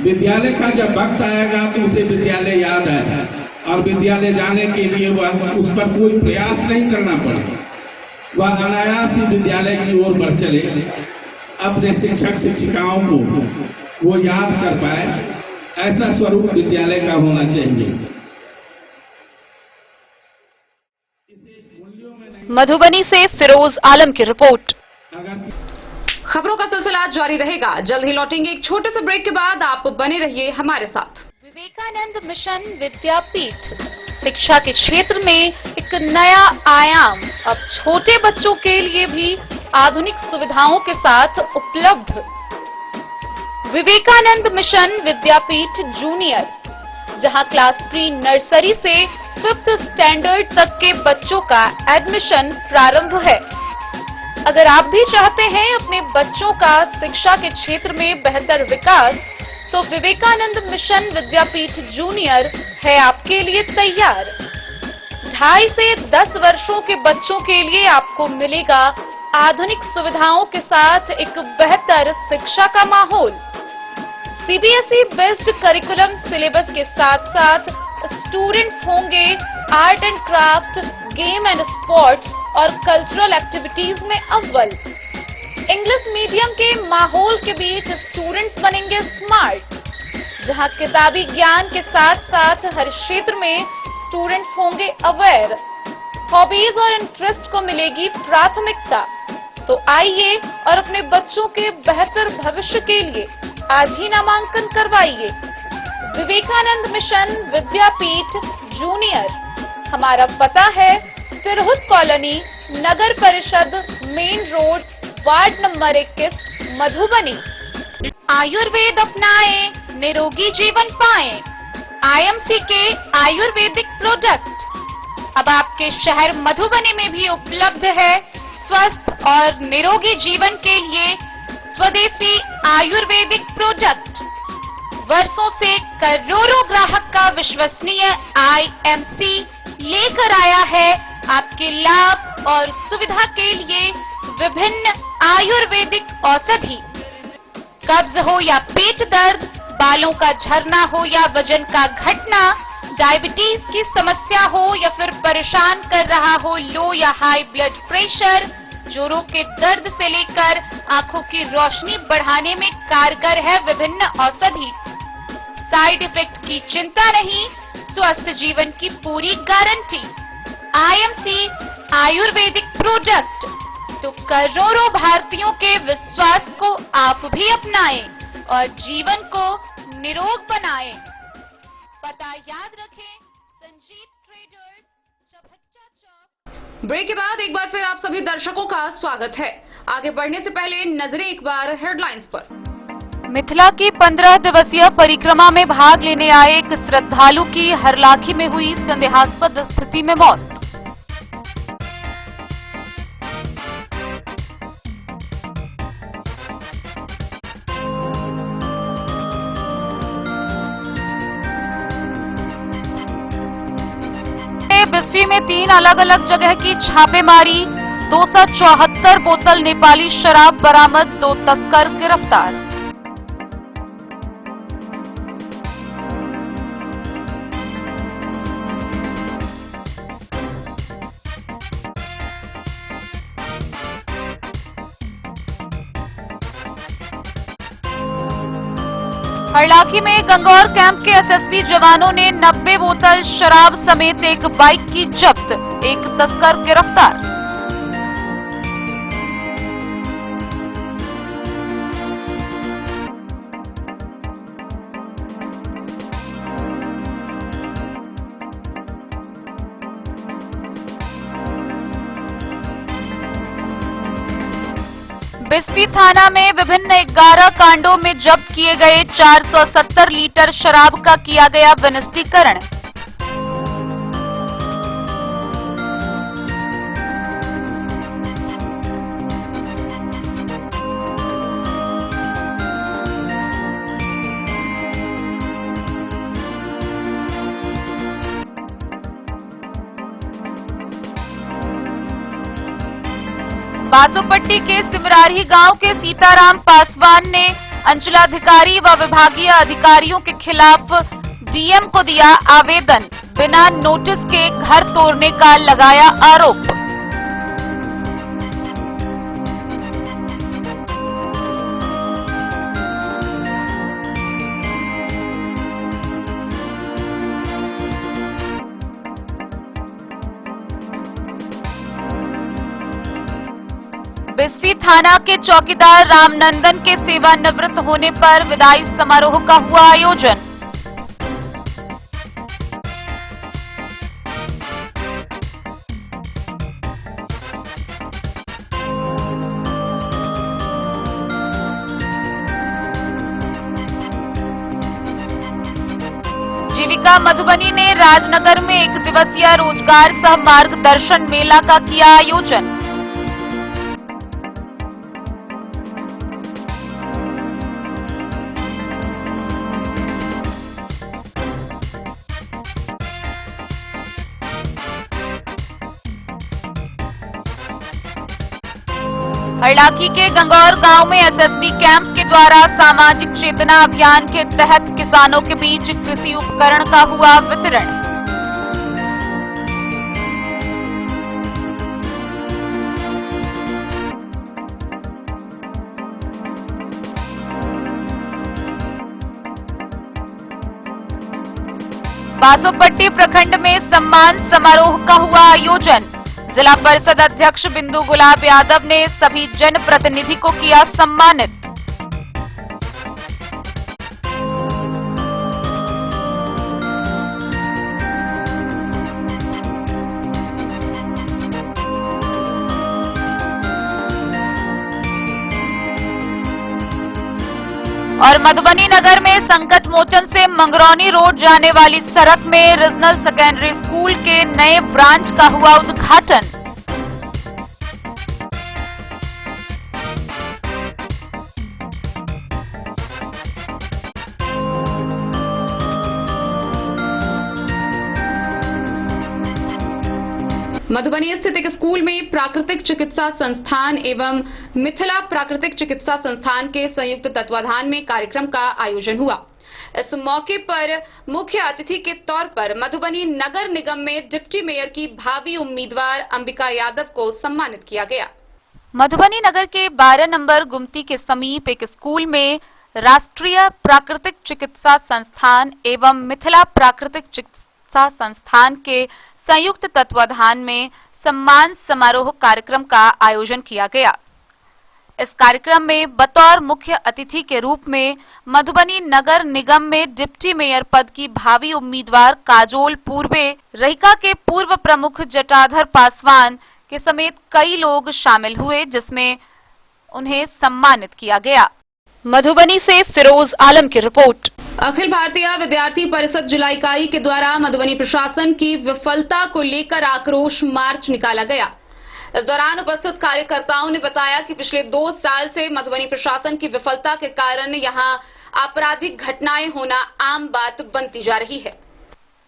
Speaker 11: विद्यालय का जब वक्त आएगा तो उसे विद्यालय याद आएगा और विद्यालय जाने के लिए वह उस पर कोई प्रयास नहीं करना पड़े, वह अनायास ही विद्यालय की ओर बढ़ चले, अपने शिक्षक शिक्षिकाओं को वो याद कर पाए। ऐसा स्वरूप विद्यालय का होना चाहिए।
Speaker 2: मधुबनी से फिरोज आलम की रिपोर्ट।
Speaker 1: खबरों का सिलसिला जारी रहेगा, जल्द ही लौटेंगे एक छोटे से ब्रेक के बाद। आप बने रहिए हमारे साथ।
Speaker 2: विवेकानंद मिशन विद्यापीठ शिक्षा के क्षेत्र में एक नया आयाम अब छोटे बच्चों के लिए भी आधुनिक सुविधाओं के साथ उपलब्ध। विवेकानंद मिशन विद्यापीठ जूनियर, जहां क्लास प्री नर्सरी से 5th स्टैंडर्ड तक के बच्चों का एडमिशन प्रारंभ है। अगर आप भी चाहते हैं अपने बच्चों का शिक्षा के क्षेत्र में बेहतर विकास, तो विवेकानंद मिशन विद्यापीठ जूनियर है आपके लिए तैयार। 2.5 से 10 वर्षों के बच्चों के लिए आपको मिलेगा आधुनिक सुविधाओं के साथ एक बेहतर शिक्षा का माहौल। सीबीएसई बेस्ड करिकुलम सिलेबस के साथ साथ स्टूडेंट्स होंगे art and craft, game and sports और कल्चरल एक्टिविटीज में अव्वल। इंग्लिश मीडियम के माहौल के बीच स्टूडेंट्स बनेंगे स्मार्ट, जहां किताबी ज्ञान के साथ साथ हर क्षेत्र में स्टूडेंट्स होंगे अवेयर। हॉबीज और इंटरेस्ट को मिलेगी प्राथमिकता। तो आइए और अपने बच्चों के बेहतर भविष्य के लिए आज ही नामांकन करवाइए। विवेकानंद मिशन विद्यापीठ जूनियर। हमारा पता है तिरहुत कॉलोनी, नगर परिषद, main road, ward number 21, Madhubani. Ayurveda अपनाएं, निरोगी जीवन पाएं। आईएमसी के आयुर्वेदिक प्रोडक्ट अब आपके शहर मधुबनी में भी उपलब्ध है। स्वस्थ और निरोगी जीवन के लिए स्वदेशी आयुर्वेदिक प्रोडक्ट वर्षों से करोड़ों ग्राहक का विश्वसनीय आईएमसी लेकर आया है आपके लाभ और सुविधा के लिए विभिन्न आयुर्वेदिक औषधि। कब्ज हो या पेट दर्द, बालों का झरना हो या वजन का घटना, डायबिटीज की समस्या हो या फिर परेशान कर रहा हो लो या हाई ब्लड प्रेशर, जोड़ों के दर्द से लेकर आंखों की रोशनी बढ़ाने में कारगर है विभिन्न औषधि। साइड इफेक्ट की चिंता नहीं, स्वस्थ जीवन की पूरी गारंटी। आईएमसी आयुर्वेदिक प्रोडक्ट, तो करोड़ों भारतीयों के विश्वास को आप भी अपनाएं और जीवन को निरोग बनाएं। पता याद रखें, संजीत ट्रेडर्स, चभच्चा चौक।
Speaker 1: ब्रेक के बाद एक बार फिर आप सभी दर्शकों का स्वागत है। आगे बढ़ने से पहले नजरें एक बार हेडलाइंस पर।
Speaker 2: मिथिला की 15 दिवसीय परिक्रमा में भाग लेने आए एक श्रद्धालु की हरलाखी में हुई संदेहास्पद स्थिति में मौत। बिस्फी में 3 अलग अलग जगह की छापेमारी, 274 बोतल नेपाली शराब बरामद, 2 तस्कर गिरफ्तार। हरलाखी में गंगौर कैंप के एसएसबी जवानों ने 90 बोतल शराब समेत एक बाइक की जब्त, 1 तस्कर गिरफ्तार। बिस्फी थाना में विभिन्न 11 कांडों में जब्त किए गए 470 लीटर शराब का किया गया विनिष्टीकरण। बासोपट्टी के सिमरारी गांव के सीताराम पासवान ने अंचलाधिकारी व विभागीय अधिकारियों के खिलाफ डीएम को दिया आवेदन, बिना नोटिस के घर तोड़ने का लगाया आरोप। बिस्फी थाना के चौकीदार रामनंदन के सेवानिवृत्त होने पर विदाई समारोह का हुआ आयोजन। आजीविका मधुबनी ने राजनगर में 1 दिवसीय रोजगार सह मार्गदर्शन मेला का किया आयोजन। हरलाखी के गंगौर गांव में एसएसबी कैंप के द्वारा सामाजिक चेतना अभियान के तहत किसानों के बीच कृषि उपकरण का हुआ वितरण। बासोपट्टी प्रखंड में सम्मान समारोह का हुआ आयोजन। जिला परिषद अध्यक्ष बिंदु गुलाब यादव ने सभी जनप्रतिनिधि को किया सम्मानित। और मधुबनी नगर में संकट मोचन से मंगरौनी रोड जाने वाली सड़क में रीजनल सेकेंडरी स्कूल के नए ब्रांच का हुआ उद्घाटन।
Speaker 1: मधुबनी स्थित एक स्कूल में प्राकृतिक चिकित्सा संस्थान एवं मिथिला प्राकृतिक चिकित्सा संस्थान के संयुक्त तत्वाधान में कार्यक्रम का आयोजन हुआ। इस मौके पर मुख्य अतिथि के तौर पर मधुबनी नगर निगम में डिप्टी मेयर की भावी उम्मीदवार अंबिका यादव को सम्मानित किया गया।
Speaker 2: मधुबनी नगर के 12 नंबर गुमती के समीप एक स्कूल में राष्ट्रीय प्राकृतिक चिकित्सा संस्थान एवं मिथिला प्राकृतिक चिकित्सा संस्थान के संयुक्त तत्वाधान में सम्मान समारोह कार्यक्रम का आयोजन किया गया। इस कार्यक्रम में बतौर मुख्य अतिथि के रूप में मधुबनी नगर निगम में डिप्टी मेयर पद की भावी उम्मीदवार काजोल पूर्वे, रहिका के पूर्व प्रमुख जटाधर पासवान के समेत कई लोग शामिल हुए, जिसमें उन्हें सम्मानित किया गया। मधुबनी से फिरोज आलम की रिपोर्ट।
Speaker 1: अखिल भारतीय विद्यार्थी परिषद जिला इकाई के द्वारा मधुबनी प्रशासन की विफलता को लेकर आक्रोश मार्च निकाला गया। इस दौरान उपस्थित कार्यकर्ताओं ने बताया कि पिछले 2 साल से मधुबनी प्रशासन की विफलता के कारण यहां आपराधिक घटनाएं होना आम बात बनती जा रही है।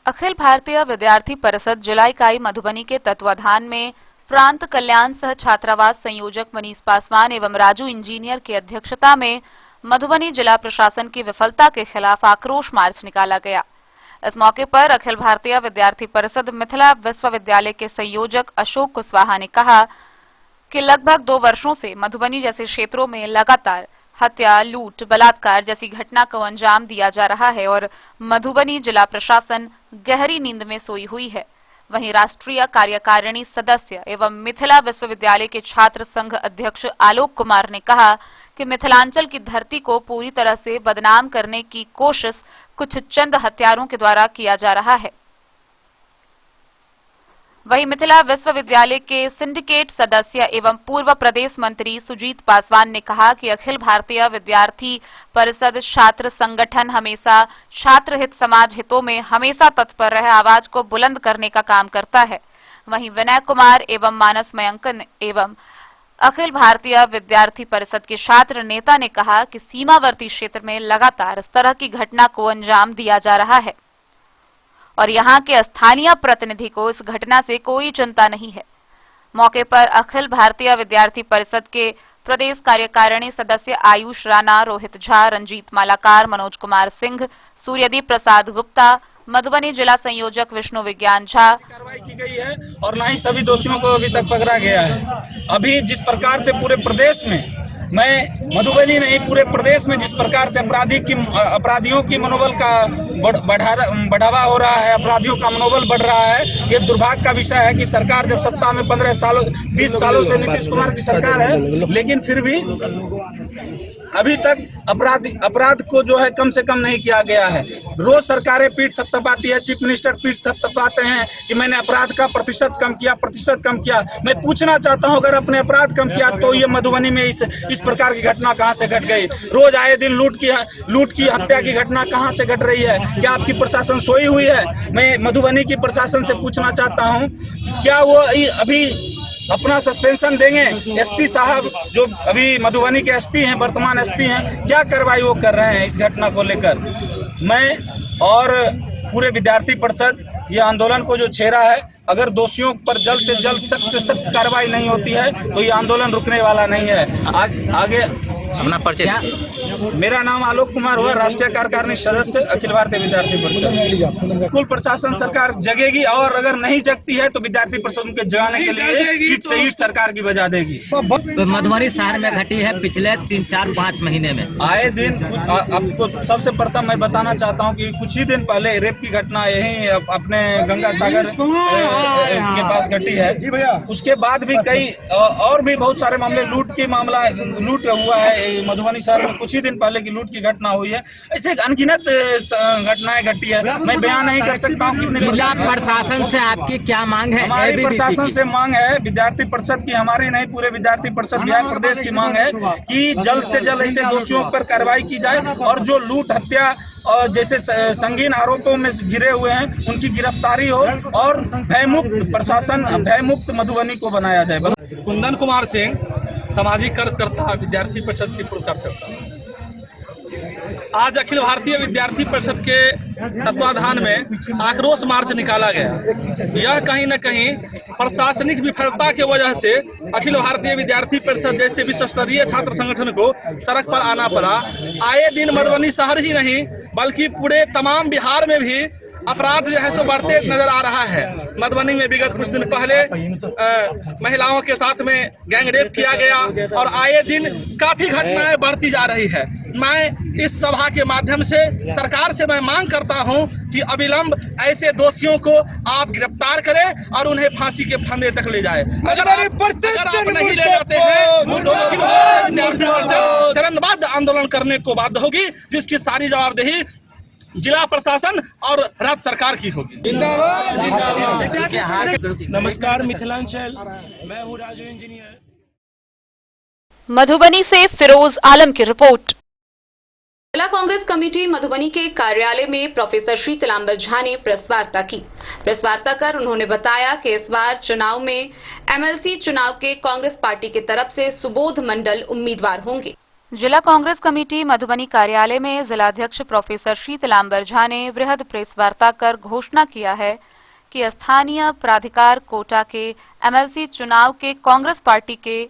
Speaker 2: अखिल भारतीय विद्यार्थी परिषद जिला इकाई मधुबनी के तत्वाधान में प्रांत कल्याण सह छात्रावास संयोजक मनीष पासवान एवं राजू इंजीनियर की अध्यक्षता में मधुबनी जिला प्रशासन की विफलता के खिलाफ आक्रोश मार्च निकाला गया। इस मौके पर अखिल भारतीय विद्यार्थी परिषद मिथिला विश्वविद्यालय के संयोजक अशोक कुशवाहा ने कहा कि लगभग 2 वर्षों से मधुबनी जैसे क्षेत्रों में लगातार हत्या, लूट, बलात्कार जैसी घटना को अंजाम दिया जा रहा है और मधुबनी जिला प्रशासन गहरी नींद में सोई हुई है। वहीं राष्ट्रीय कार्यकारिणी सदस्य एवं मिथिला विश्वविद्यालय के छात्र संघ अध्यक्ष आलोक कुमार ने कहा कि मिथिलांचल की धरती को पूरी तरह से बदनाम करने की कोशिश कुछ चंद हत्यारों के द्वारा किया जा रहा है। वहीं मिथिला विश्वविद्यालय के सिंडिकेट सदस्य एवं पूर्व प्रदेश मंत्री सुजीत पासवान ने कहा कि अखिल भारतीय विद्यार्थी परिषद छात्र संगठन हमेशा छात्र हित, समाज हितों में हमेशा तत्पर रहे आवाज को बुलंद करने का काम करता है। वहीं विनय कुमार एवं मानस मयंकन एवं अखिल भारतीय विद्यार्थी परिषद के छात्र नेता ने कहा कि सीमावर्ती क्षेत्र में लगातार इस तरह की घटना को अंजाम दिया जा रहा है और यहां के स्थानीय प्रतिनिधि को इस घटना से कोई चिंता नहीं है। मौके पर अखिल भारतीय विद्यार्थी परिषद के प्रदेश कार्यकारिणी सदस्य आयुष राणा, रोहित झा, रंजीत मालाकार, मनोज कुमार सिंह, सूर्यदीप प्रसाद गुप्ता, मधुबनी जिला संयोजक विष्णु विज्ञान झा।
Speaker 15: कार्रवाई की गई है और न ही सभी दोषियों को अभी तक पकड़ा गया है। अभी जिस प्रकार से पूरे प्रदेश में, मैं मधुबनी नहीं पूरे प्रदेश में जिस प्रकार से अपराधियों की मनोबल का बढ़ावा हो रहा है, अपराधियों का मनोबल बढ़ रहा है, ये दुर्भाग्य का विषय है कि सरकार जब सत्ता में 20 सालों से नीतीश कुमार की सरकार है, लेकिन फिर भी अभी तक अपराध को जो है कम से कम नहीं किया गया है। रोज सरकारें पीठ थपथपाती है, चीफ मिनिस्टर पीठ थपथपाते हैं कि मैंने अपराध का प्रतिशत कम किया। मैं पूछना चाहता हूं, अगर अपने अपराध कम किया तो ये मधुबनी में इस प्रकार की घटना कहां से घट गई? रोज आए दिन लूट की हत्या की घटना कहां से घट रही है? क्या आपकी प्रशासन सोई हुई है? मैं मधुबनी की प्रशासन से पूछना चाहता हूं, क्या वो अभी अपना सस्पेंशन देंगे? एसपी साहब जो अभी मधुबनी के एसपी हैं, वर्तमान एसपी हैं, क्या कार्रवाई वो कर रहे हैं इस घटना को लेकर? मैं और पूरे विद्यार्थी परिषद ये आंदोलन को जो छेड़ा है, अगर दोषियों पर जल्द से जल्द सख्त कार्रवाई नहीं होती है तो ये आंदोलन रुकने वाला नहीं है। आगे अपना परिचय। मेरा नाम आलोक कुमार हुआ, राष्ट्रीय कार्यकारिणी सदस्य, अखिल भारतीय विद्यार्थी परिषद। स्कूल प्रशासन सरकार जगेगी और अगर नहीं जगती है तो विद्यार्थी परिषद उनके जगाने के लिए ईट से ईट सरकार की बजा देगी।
Speaker 16: मधुबनी शहर में घटी है पिछले 3, 4, 5 महीने में
Speaker 15: आए दिन। आपको सबसे प्रथम मैं बताना चाहता हूँ कि कुछ ही दिन पहले रेप की घटना यही अपने गंगा सागर के पास घटी है। उसके बाद भी कई और भी बहुत सारे मामले लूट हुआ है मधुबनी शहर में। कुछ ही दिन पहले की लूट की घटना हुई है। ऐसे अनगिनत घटनाएं घटी है, मैं बयान नहीं कर सकता हूँ कितने।
Speaker 16: जिला प्रशासन से आपकी क्या मांग है?
Speaker 15: हमारी प्रशासन से मांग है, विद्यार्थी परिषद की, हमारी नहीं पूरे विद्यार्थी परिषद बिहार प्रदेश की मांग है कि जल्द से जल्द ऐसे दोषियों पर कार्रवाई की जाए और जो लूट हत्या और जैसे संगीन आरोपों में घिरे हुए हैं उनकी गिरफ्तारी हो और भयमुक्त प्रशासन, भयमुक्त मधुबनी को बनाया जाए।
Speaker 17: कुंदन कुमार सिंह, सामाजिक कार्यकर्ता, विद्यार्थी परिषद की पूर्व कार्यकर्ता। आज अखिल भारतीय विद्यार्थी परिषद के तत्वाधान में आक्रोश मार्च निकाला गया। यह कहीं न कहीं प्रशासनिक विफलता की वजह से अखिल भारतीय विद्यार्थी परिषद जैसे विश्वस्तरीय छात्र संगठन को सड़क पर आना पड़ा। आए दिन मधुबनी शहर ही नहीं बल्कि पूरे तमाम बिहार में भी अपराध जो है सो बढ़ते नजर आ रहा है। मधुबनी में विगत कुछ दिन पहले महिलाओं के साथ में गैंगरेप किया गया और आए दिन काफी घटनाएं बढ़ती जा रही है। मैं इस सभा के माध्यम से सरकार से मैं मांग करता हूं कि अविलंब ऐसे दोषियों को आप गिरफ्तार करें और उन्हें फांसी के फंदे तक ले जाए। अगर आप नहीं ले जाते हैं तो चरणबद्ध आंदोलन करने को बाध्य होगी, जिसकी सारी जवाबदेही जिला प्रशासन और राज्य सरकार की होगी।
Speaker 7: नमस्कार मिथिलांचल, मैं हूँ राजू इंजीनियर।
Speaker 2: मधुबनी से फिरोज आलम की रिपोर्ट।
Speaker 1: जिला कांग्रेस कमेटी मधुबनी के कार्यालय में प्रोफेसर शीतलांबर झा ने प्रेस वार्ता की। प्रेस वार्ता कर उन्होंने बताया कि इस बार चुनाव में एमएलसी चुनाव के कांग्रेस पार्टी की तरफ से सुबोध मंडल उम्मीदवार होंगे।
Speaker 2: जिला कांग्रेस कमेटी मधुबनी कार्यालय में जिलाध्यक्ष प्रोफेसर शीतलांबर झा ने वृहद प्रेस वार्ता कर घोषणा किया है कि स्थानीय प्राधिकार कोटा के एमएलसी चुनाव के कांग्रेस पार्टी के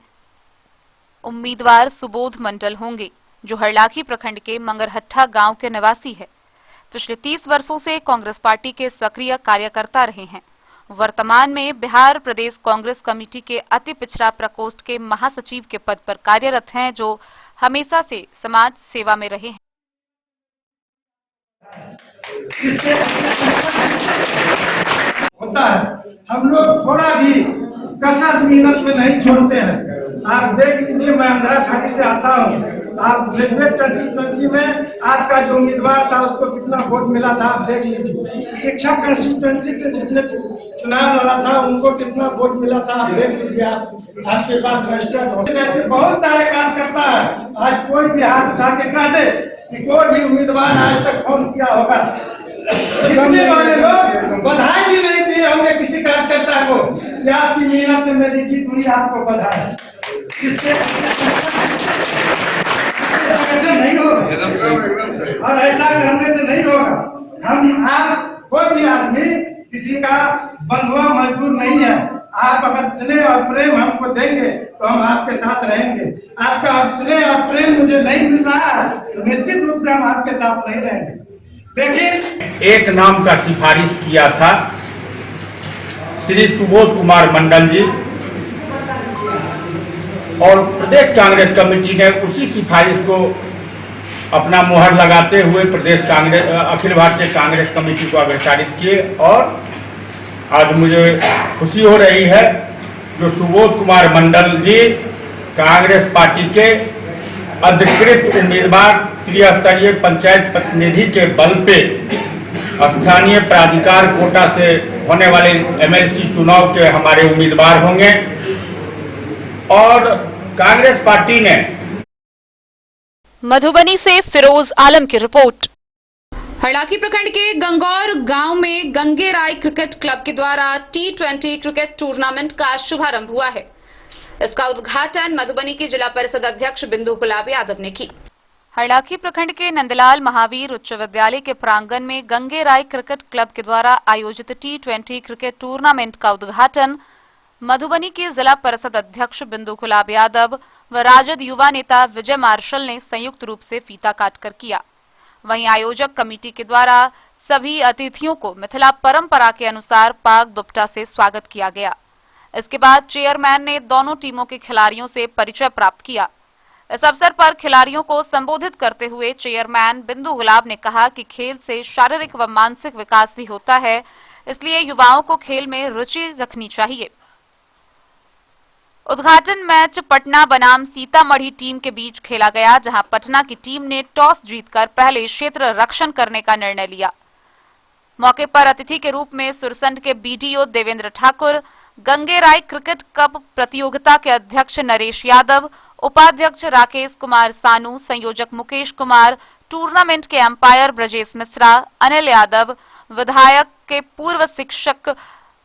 Speaker 2: उम्मीदवार सुबोध मंडल होंगे, जो हरलाखी प्रखंड के मंगरहट्टा गांव के निवासी है। पिछले 30 वर्षों से कांग्रेस पार्टी के सक्रिय कार्यकर्ता रहे हैं। वर्तमान में बिहार प्रदेश कांग्रेस कमेटी के अति पिछड़ा प्रकोष्ठ के महासचिव के पद पर कार्यरत हैं, जो हमेशा से समाज सेवा में रहे हैं।
Speaker 18: होता है, हम लोग थोड़ा भी कसर मिनट में नहीं छोड़ते हैं। आप देख लीजिए, मैं अंधरा घाटी से आता हूँ। आप रेलवे कंस्टिट्यूंसी में आपका जो उम्मीदवार था उसको कितना वोट मिला था आप देख लीजिए। शिक्षा कंस्टिट्यूंसी से जिसने चुनाव लड़ा था उनको कितना वोट मिला था आप देख लीजिए। आपके पास रजिस्टर्ड ऐसे बहुत सारे कार्यकर्ता है। आज कोई भी हाथ उठा के कह दे कि कोई भी उम्मीदवार आज तक फोन किया होगा, जितने वाले लोग बधाई भी नहीं दिए होंगे किसी कार्यकर्ता को कि आपकी मेहनत में मेरी जीत हुई, आपको बधाई। नहीं होगा और ऐसा करने से नहीं होगा। हम आप कोई भी आदमी किसी का बंधुआ मजबूर नहीं है। आप अगर स्नेह और प्रेम हमको देंगे तो हम आपके साथ रहेंगे। आपका स्नेह और प्रेम मुझे नहीं मिल रहा है तो निश्चित रूप से हम आपके साथ नहीं रहेंगे। देखिए,
Speaker 10: एक नाम का सिफारिश किया था श्री सुबोध कुमार मंडल जी, और प्रदेश कांग्रेस कमेटी ने उसी सिफारिश को अपना मुहर लगाते हुए अखिल भारतीय कांग्रेस कमेटी को अग्रसारित किए। और आज मुझे खुशी हो रही है जो सुबोध कुमार मंडल जी कांग्रेस पार्टी के अधिकृत उम्मीदवार त्रिस्तरीय पंचायत प्रतिनिधि के बल पे स्थानीय प्राधिकार कोटा से होने वाले एमएलसी चुनाव के हमारे उम्मीदवार होंगे। और कांग्रेस पार्टी ने
Speaker 2: मधुबनी से फिरोज आलम की रिपोर्ट।
Speaker 1: हरलाखी प्रखंड के गंगौर गांव में गंगे राय क्रिकेट क्लब के द्वारा T20 क्रिकेट टूर्नामेंट का शुभारंभ हुआ है। इसका उद्घाटन मधुबनी के जिला परिषद अध्यक्ष बिंदु गुलाब यादव ने की।
Speaker 2: हरलाखी प्रखंड के नंदलाल महावीर उच्च विद्यालय के प्रांगण में गंगे राय क्रिकेट क्लब के द्वारा आयोजित T20 क्रिकेट टूर्नामेंट का उद्घाटन मधुबनी के जिला परिषद अध्यक्ष बिंदु गुलाब यादव व राजद युवा नेता विजय मार्शल ने संयुक्त रूप से फीता काटकर किया। वहीं आयोजक कमेटी के द्वारा सभी अतिथियों को मिथिला परंपरा के अनुसार पाग दुपट्टा से स्वागत किया गया। इसके बाद चेयरमैन ने दोनों टीमों के खिलाड़ियों से परिचय प्राप्त किया। इस अवसर पर खिलाड़ियों को संबोधित करते हुए चेयरमैन बिंदु गुलाब ने कहा कि खेल से शारीरिक व मानसिक विकास भी होता है, इसलिए युवाओं को खेल में रुचि रखनी चाहिए। उद्घाटन मैच पटना बनाम सीतामढ़ी टीम के बीच खेला गया, जहां पटना की टीम ने टॉस जीतकर पहले क्षेत्र रक्षण करने का निर्णय लिया। मौके पर अतिथि के रूप में सुरसंड के बीडीओ देवेंद्र ठाकुर, गंगे राय क्रिकेट कप प्रतियोगिता के अध्यक्ष नरेश यादव, उपाध्यक्ष राकेश कुमार सानू, संयोजक मुकेश कुमार, टूर्नामेंट के अंपायर ब्रजेश मिश्रा, अनिल यादव, विधायक के पूर्व शिक्षक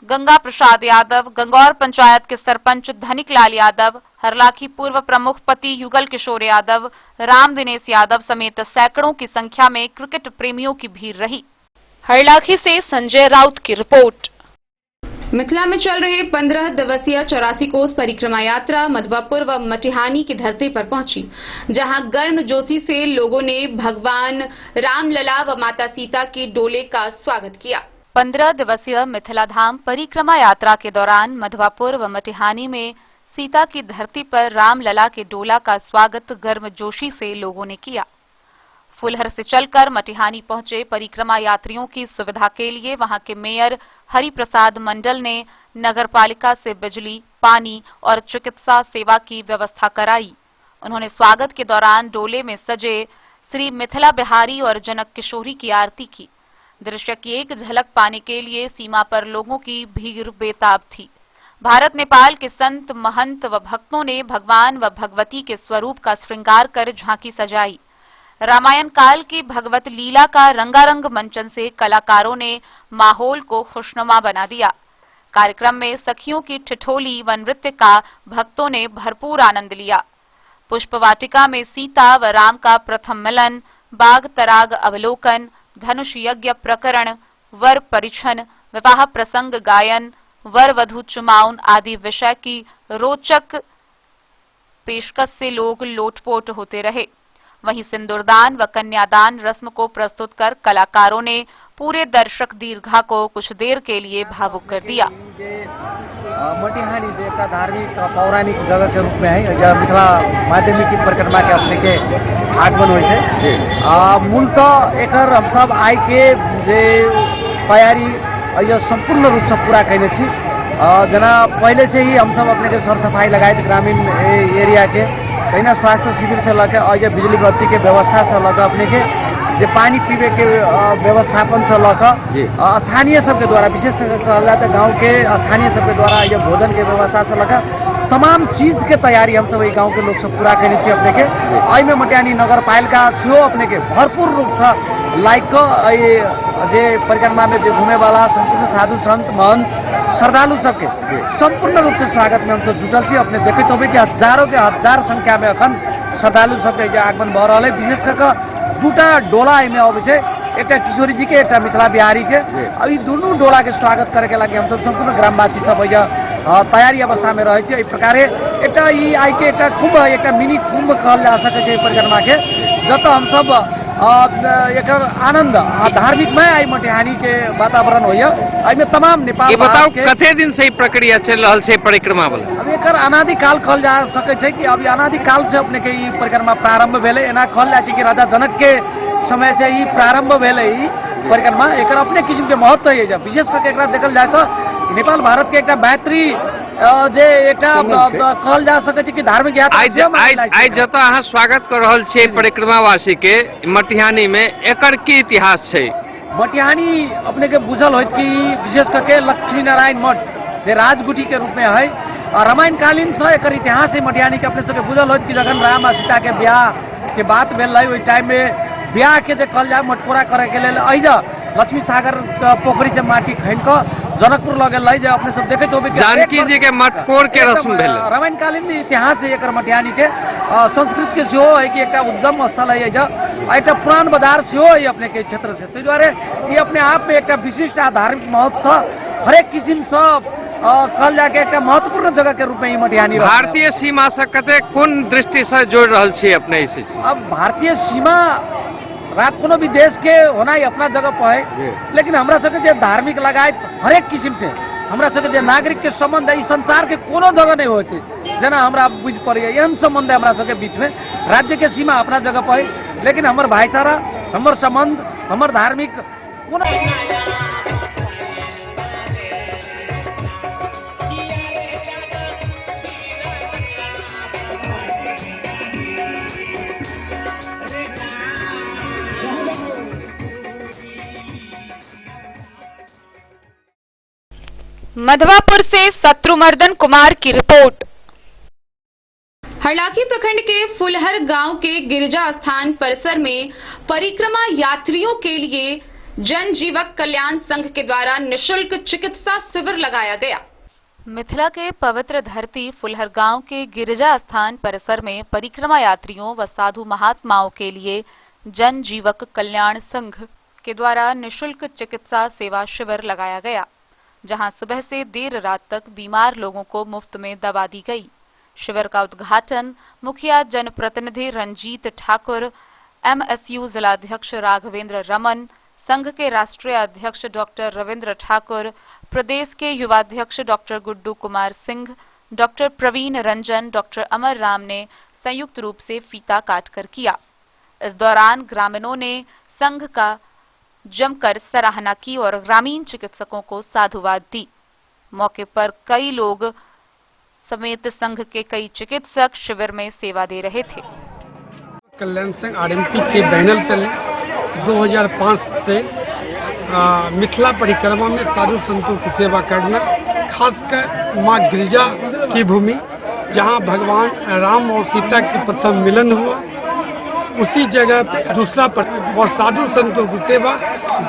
Speaker 2: गंगा प्रसाद यादव, गंगौर पंचायत के सरपंच धनिक लाल यादव, हरलाखी पूर्व प्रमुख पति युगल किशोर यादव, राम दिनेश यादव समेत सैकड़ों की संख्या में क्रिकेट प्रेमियों की भीड़ रही। हरलाखी से संजय राउत की रिपोर्ट।
Speaker 1: मिथिला में चल रहे 15 दिवसीय 84 कोस परिक्रमा यात्रा मधुबापुर व मटिहानी की धरती पर पहुंची, जहां गर्म ज्योति से लोगों ने भगवान रामलला व माता सीता के डोले का स्वागत किया।
Speaker 2: 15 दिवसीय मिथिला धाम परिक्रमा यात्रा के दौरान मधुबापुर व मटिहानी में सीता की धरती पर रामलला के डोला का स्वागत गर्मजोशी से लोगों ने किया। फुलहर से चलकर मटिहानी पहुंचे परिक्रमा यात्रियों की सुविधा के लिए वहां के मेयर हरिप्रसाद मंडल ने नगरपालिका से बिजली, पानी और चिकित्सा सेवा की व्यवस्था कराई। उन्होंने स्वागत के दौरान डोले में सजे श्री मिथिला बिहारी और जनक किशोरी की आरती की। दृश्य की एक झलक पाने के लिए सीमा पर लोगों की भीड़ बेताब थी। भारत नेपाल के संत, महंत व भक्तों ने भगवान व भगवती के स्वरूप का श्रृंगार कर झांकी सजाई। रामायण काल की भगवत लीला का रंगारंग मंचन से कलाकारों ने माहौल को खुशनुमा बना दिया। कार्यक्रम में सखियों की ठिठोली व नृत्य का भक्तों ने भरपूर आनंद लिया। पुष्प वाटिका में सीता व राम का प्रथम मिलन, बाग तराग अवलोकन, धनुष यज्ञ प्रकरण, वर परिछन, विवाह प्रसंग गायन, वर वधू चुमाउन आदि विषय की रोचक पेशकश से लोग लोटपोट होते रहे। वहीं सिंदूरदान व कन्यादान रस्म को प्रस्तुत कर कलाकारों ने पूरे दर्शक दीर्घा को कुछ देर के लिए भावुक कर दिया।
Speaker 19: मटिहानी एक धार्मिक पौराणिक जगह के रूप में है, जहाँ मिथिला माध्यमिक की परिक्रमा के अपने के आगमन हुए थे। मूलतः एक हम सब आई के जे तैयारी यह संपूर्ण रूप से पूरा कैले छी। जना पहले से ही हम सब अपने के सर सफाई लगाए थे ग्रामीण एरिया के, कहीं स्वास्थ्य शिविर से लगे और बिजली बत्ती के व्यवस्था से लगे अपने के जे पानी पीवे के व्यवस्थापन से लगे स्थानीय सबके द्वारा, विशेष कर गाँव के स्थानीय सबके द्वारा ये भोजन के व्यवस्था से लगे तमाम चीज के तैयारी हम सब गाँव के लोग सब पूरा करने चाहिए अपने के। अमे मटिहानी नगर पालिका सेहो अपने के भरपूर रूप से लाइक जे परिक्रमा में जो घूमे वाला संपूर्ण साधु संत महंत श्रद्धालु सबके संपूर्ण रूप से स्वागत में हम सब जुटल छी। अपने देखते हो कि हजारों के हजार संख्या में अखन श्रद्धालु सबके आगमन भ रहा है। विशेष करके दूटा डोला में अब एक किशोरी जी के एक मिथिला बिहारी के अब दोनों डोला के स्वागत करे के लगे हम सब संपूर्ण ग्रामवासी सब तैयारी अवस्था में रहे। प्रकार एक आई के एक कुंभ एक मिनी कुंभ कहल जा सके परिक्रमा के, जत हम सब एक आनंद धार्मिक में आई मटिहानी के वातावरण हो तमाम नेपाल
Speaker 20: बताओ कते दिन से प्रक्रिया चल रहा है परिक्रमा वाला।
Speaker 19: अब एक अनादिकाल कहल जा सके कि अब अनादिकाल से अपने के परिक्रमा प्रारंभ भेले। एना कहल जाए कि राजा जनक के समय से ही प्रारंभ भेले परिक्रमा। एक अपने किस्म के महत्व है। जब विशेष करके देखल जाए तो नेपाल भारत के एक मैत्री जे एकटा कहल जा सकै छै कि धार्मिक यात्रा
Speaker 20: आइ जतऽ अहाँ स्वागत कर रहल छियै परिक्रमावासी के मटिहानी में एकर की इतिहास छै?
Speaker 19: मटिहानी अपने के बुझल होत कि विशेष करके लक्ष्मी नारायण मठ जे राजगुटी के रूप में है और रामायण कालीन से एकर इतिहास है मटिहानी के अपने सबके बुझल होत कि जखन राम आ सीता के ब्याह के बात भेल रही ओहि टाइम में ब्याह के जे कहल जाए मटकोरा करे के लेल अइजा लक्ष्मी सागर पोखरी से माटी खन के जनकपुर लग गेल जे अपने सब देखैत होबे
Speaker 20: जानकी जी के मटकोर के रस्म भेल
Speaker 19: रामायण कालीन इतिहास है एकर मटिहानी के संस्कृत के सेहो है कि एकटा उद्गम स्थल है एजा एकटा पुरान बाजार सेहो है अपने के क्षेत्र से ताहि दुआरे ई अपने आप में एकटा विशिष्ट धार्मिक महत्व हरेक किसिम से कहल जाके एक महत्वपूर्ण जगह के रूप में ही मटिहानी
Speaker 20: भारतीय सीमा से कते कोन दृष्टि से जोड़ रहल छी अपने इस?
Speaker 19: अब भारतीय सीमा कोनो भी देश के होना ही अपना जगह पर है, लेकिन हमरा सबके जे धार्मिक लगायत हरेक किसिम से हमरा सबके जे नागरिक के संबंध है संसार के कोनो जगह नहीं होते जना हमरा बुझ पड़िए एहन संबंध है हमरा सबके बीच में। राज्य के सीमा अपना जगह पर है, लेकिन हमर भाईचारा हमर संबंध हमर धार्मिक
Speaker 2: मधवापुर से शत्रुमर्दन कुमार की रिपोर्ट।
Speaker 1: हरलाखी प्रखंड के फुलहर गांव के गिरजा स्थान परिसर में परिक्रमा यात्रियों के लिए जन जीवक कल्याण संघ के द्वारा निशुल्क चिकित्सा शिविर लगाया गया।
Speaker 2: मिथिला के पवित्र धरती फुलहर गांव के गिरजा स्थान परिसर में परिक्रमा यात्रियों व साधु महात्माओं के लिए जन जीवक कल्याण संघ के द्वारा निशुल्क चिकित्सा सेवा शिविर लगाया गया, जहां सुबह से देर रात तक बीमार लोगों को मुफ्त में दवा दी गई। शिविर का उद्घाटन मुखिया जनप्रतिनिधि रंजीत ठाकुर, एमएसयू जिलाध्यक्ष राघवेंद्र रमन, संघ के राष्ट्रीय अध्यक्ष डॉक्टर रविंद्र ठाकुर, प्रदेश के युवाध्यक्ष doctor Guddu Kumar Singh, doctor Praveen Ranjan, doctor Amar Ram ने संयुक्त रूप से फीता काटकर किया। इस दौरान ग्रामीणों ने संघ का जमकर सराहना की और ग्रामीण चिकित्सकों को साधुवाद दी। मौके पर कई लोग समेत संघ के कई चिकित्सक शिविर में सेवा दे रहे थे।
Speaker 7: कल्याण संघ आरएमपी के बैनर तले 2005 से मिथिला परिक्रमा में साधु संतों की सेवा करना, खासकर माँ गिरिजा की भूमि जहाँ भगवान राम और सीता के प्रथम मिलन हुआ, उसी जगह पर दूसरा और साधु संतों की सेवा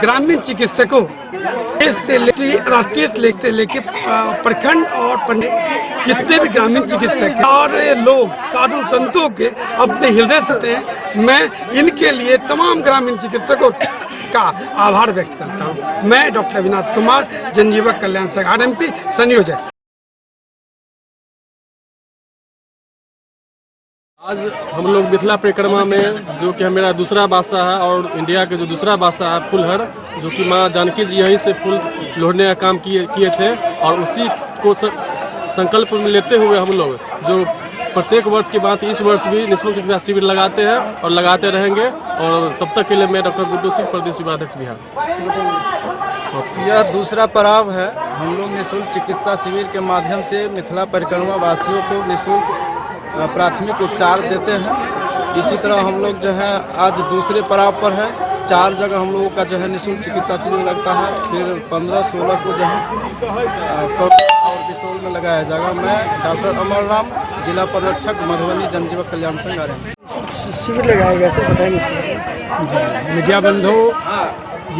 Speaker 7: ग्रामीण चिकित्सकों से राष्ट्रीय से लेके प्रखंड और जितने भी ग्रामीण चिकित्सक और लोग साधु संतों के अपने हृदय से मैं इनके लिए तमाम ग्रामीण चिकित्सकों का आभार व्यक्त करता हूँ। मैं डॉक्टर अविनाश कुमार, जनजीवक कल्याण संघ आरएमपी संयोजक।
Speaker 5: आज हम लोग मिथिला परिक्रमा में, जो कि मेरा दूसरा बासा है और इंडिया के जो दूसरा बासा है फुलहर, जो कि माँ जानकी जी यहीं से फूल लोढ़ने का काम किए थे, और उसी को संकल्प में लेते हुए हम लोग जो प्रत्येक वर्ष की बात इस वर्ष भी निःशुल्क चिकित्सा शिविर लगाते हैं और लगाते रहेंगे। और तब तक के लिए मैं डॉक्टर गुड्डू सिंह, प्रदेश युवाध्यक्ष बिहार।
Speaker 21: यह दूसरा पड़ाव है। हम लोग निःशुल्क चिकित्सा शिविर के माध्यम से मिथिला परिक्रमा वासियों को निःशुल्क प्राथमिक उपचार देते हैं। इसी तरह हम लोग जो है आज दूसरे पड़ाव पर है। 4 जगह हम लोगों का जो है निःशुल्क चिकित्सा शिविर लगता है। फिर 15-16 को जो है और बिसौल में लगाया जाएगा। मैं डॉक्टर अमर राम, जिला पर्यवेक्षक मधुबनी जनजीवक कल्याण संघ आरएमपी।
Speaker 7: शिविर लगाया गया सर, बताएंगे। मीडिया बंधु,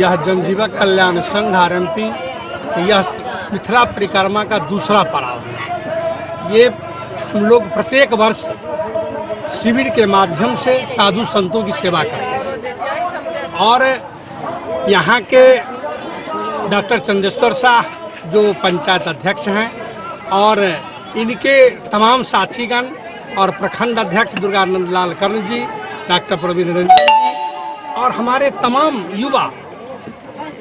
Speaker 7: यह जनजीवक कल्याण संघ आरएमपी यह मिथिला परिक्रमा का दूसरा पड़ाव है। ये हम लोग प्रत्येक वर्ष शिविर के माध्यम से साधु संतों की सेवा करते हैं और यहाँ के डॉक्टर चंदेश्वर शाह जो पंचायत अध्यक्ष हैं और इनके तमाम साथीगण और प्रखंड अध्यक्ष दुर्गानंद लाल कर्ण जी, डॉक्टर प्रवीण रंजन जी और हमारे तमाम युवा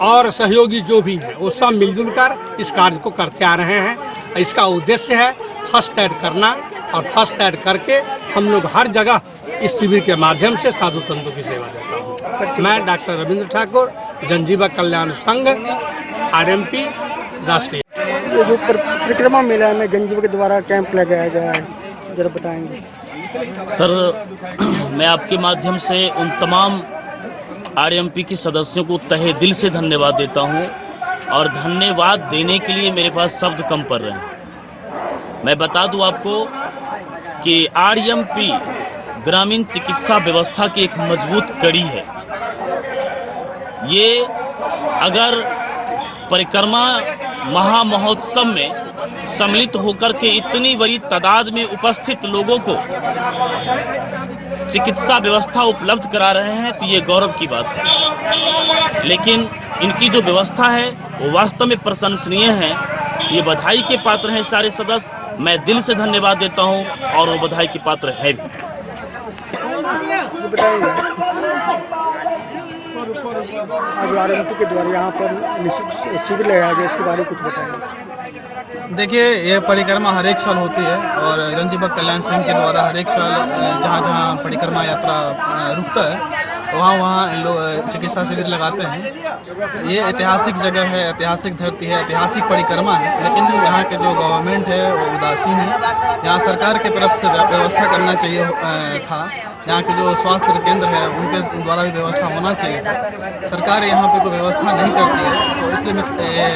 Speaker 7: और सहयोगी जो भी हैं वो सब मिलजुल कर इस कार्य को करते आ रहे हैं। इसका उद्देश्य है फर्स्ट एड करना और फर्स्ट एड करके हम लोग हर जगह इस शिविर के माध्यम से साधु संतों की सेवा देता हूँ। मैं डॉक्टर रविंद्र ठाकुर, जनजीवक कल्याण संघ आरएमपी राष्ट्रीय।
Speaker 4: ये जो परिक्रमा मेला में जनजीवन के द्वारा कैंप लगाया गया है, जरा बताएंगे।
Speaker 3: सर, मैं आपके माध्यम से उन तमाम आरएमपी के सदस्यों को तहे दिल से धन्यवाद देता हूं और धन्यवाद देने के लिए मेरे पास शब्द कम पड़ रहे हैं। मैं बता दूं आपको कि आरएमपी ग्रामीण चिकित्सा व्यवस्था की एक मजबूत कड़ी है। ये अगर परिक्रमा महामहोत्सव में सम्मिलित होकर के इतनी बड़ी तादाद में उपस्थित लोगों को चिकित्सा व्यवस्था उपलब्ध करा रहे हैं तो ये गौरव की बात है। लेकिन इनकी जो व्यवस्था है वो वास्तव में प्रशंसनीय है। ये बधाई के पात्र हैं सारे सदस्य, मैं दिल से धन्यवाद देता हूं और वो बधाई के पात्र है भी।
Speaker 4: आज आरएमपी के द्वारा यहाँ पर निःशुल्क शिविर लगाया गया, इसके बारे में कुछ बताएंगे।
Speaker 21: देखिए, ये परिक्रमा हर एक साल होती है और जनजीवन कल्याण संघ के द्वारा हर एक साल जहाँ जहाँ परिक्रमा यात्रा रुकता है वहाँ लोग चिकित्सा शिविर लगाते हैं। ये ऐतिहासिक जगह है, ऐतिहासिक धरती है, ऐतिहासिक परिक्रमा है, लेकिन यहाँ के जो गवर्नमेंट है वो उदासीन है। यहाँ सरकार की तरफ से व्यवस्था करना चाहिए था। यहाँ के जो स्वास्थ्य केंद्र है उनके द्वारा भी व्यवस्था होना चाहिए था। सरकार यहाँ पे कोई व्यवस्था नहीं करती है, तो इसलिए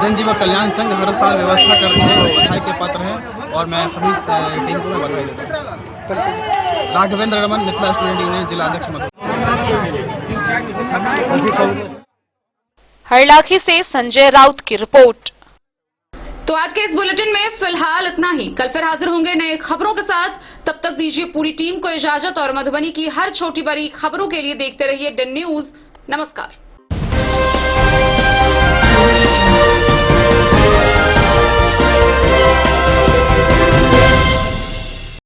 Speaker 21: जनजीवन कल्याण संघ हर साल व्यवस्था करती है, वो बधाई के पात्र है और मैं सभी टीम को बधाई देता हूँ। राघवेंद्र रमन, मिथिला स्टूडेंट यूनियन, जिला अध्यक्ष मधुबनी।
Speaker 2: हरलाखी से संजय राउत की रिपोर्ट।
Speaker 1: तो आज के इस बुलेटिन में फिलहाल इतना ही। कल फिर हाजिर होंगे नए खबरों के साथ। तब तक दीजिए पूरी टीम को इजाजत और मधुबनी की हर छोटी बड़ी खबरों के लिए देखते रहिए DIN न्यूज। नमस्कार।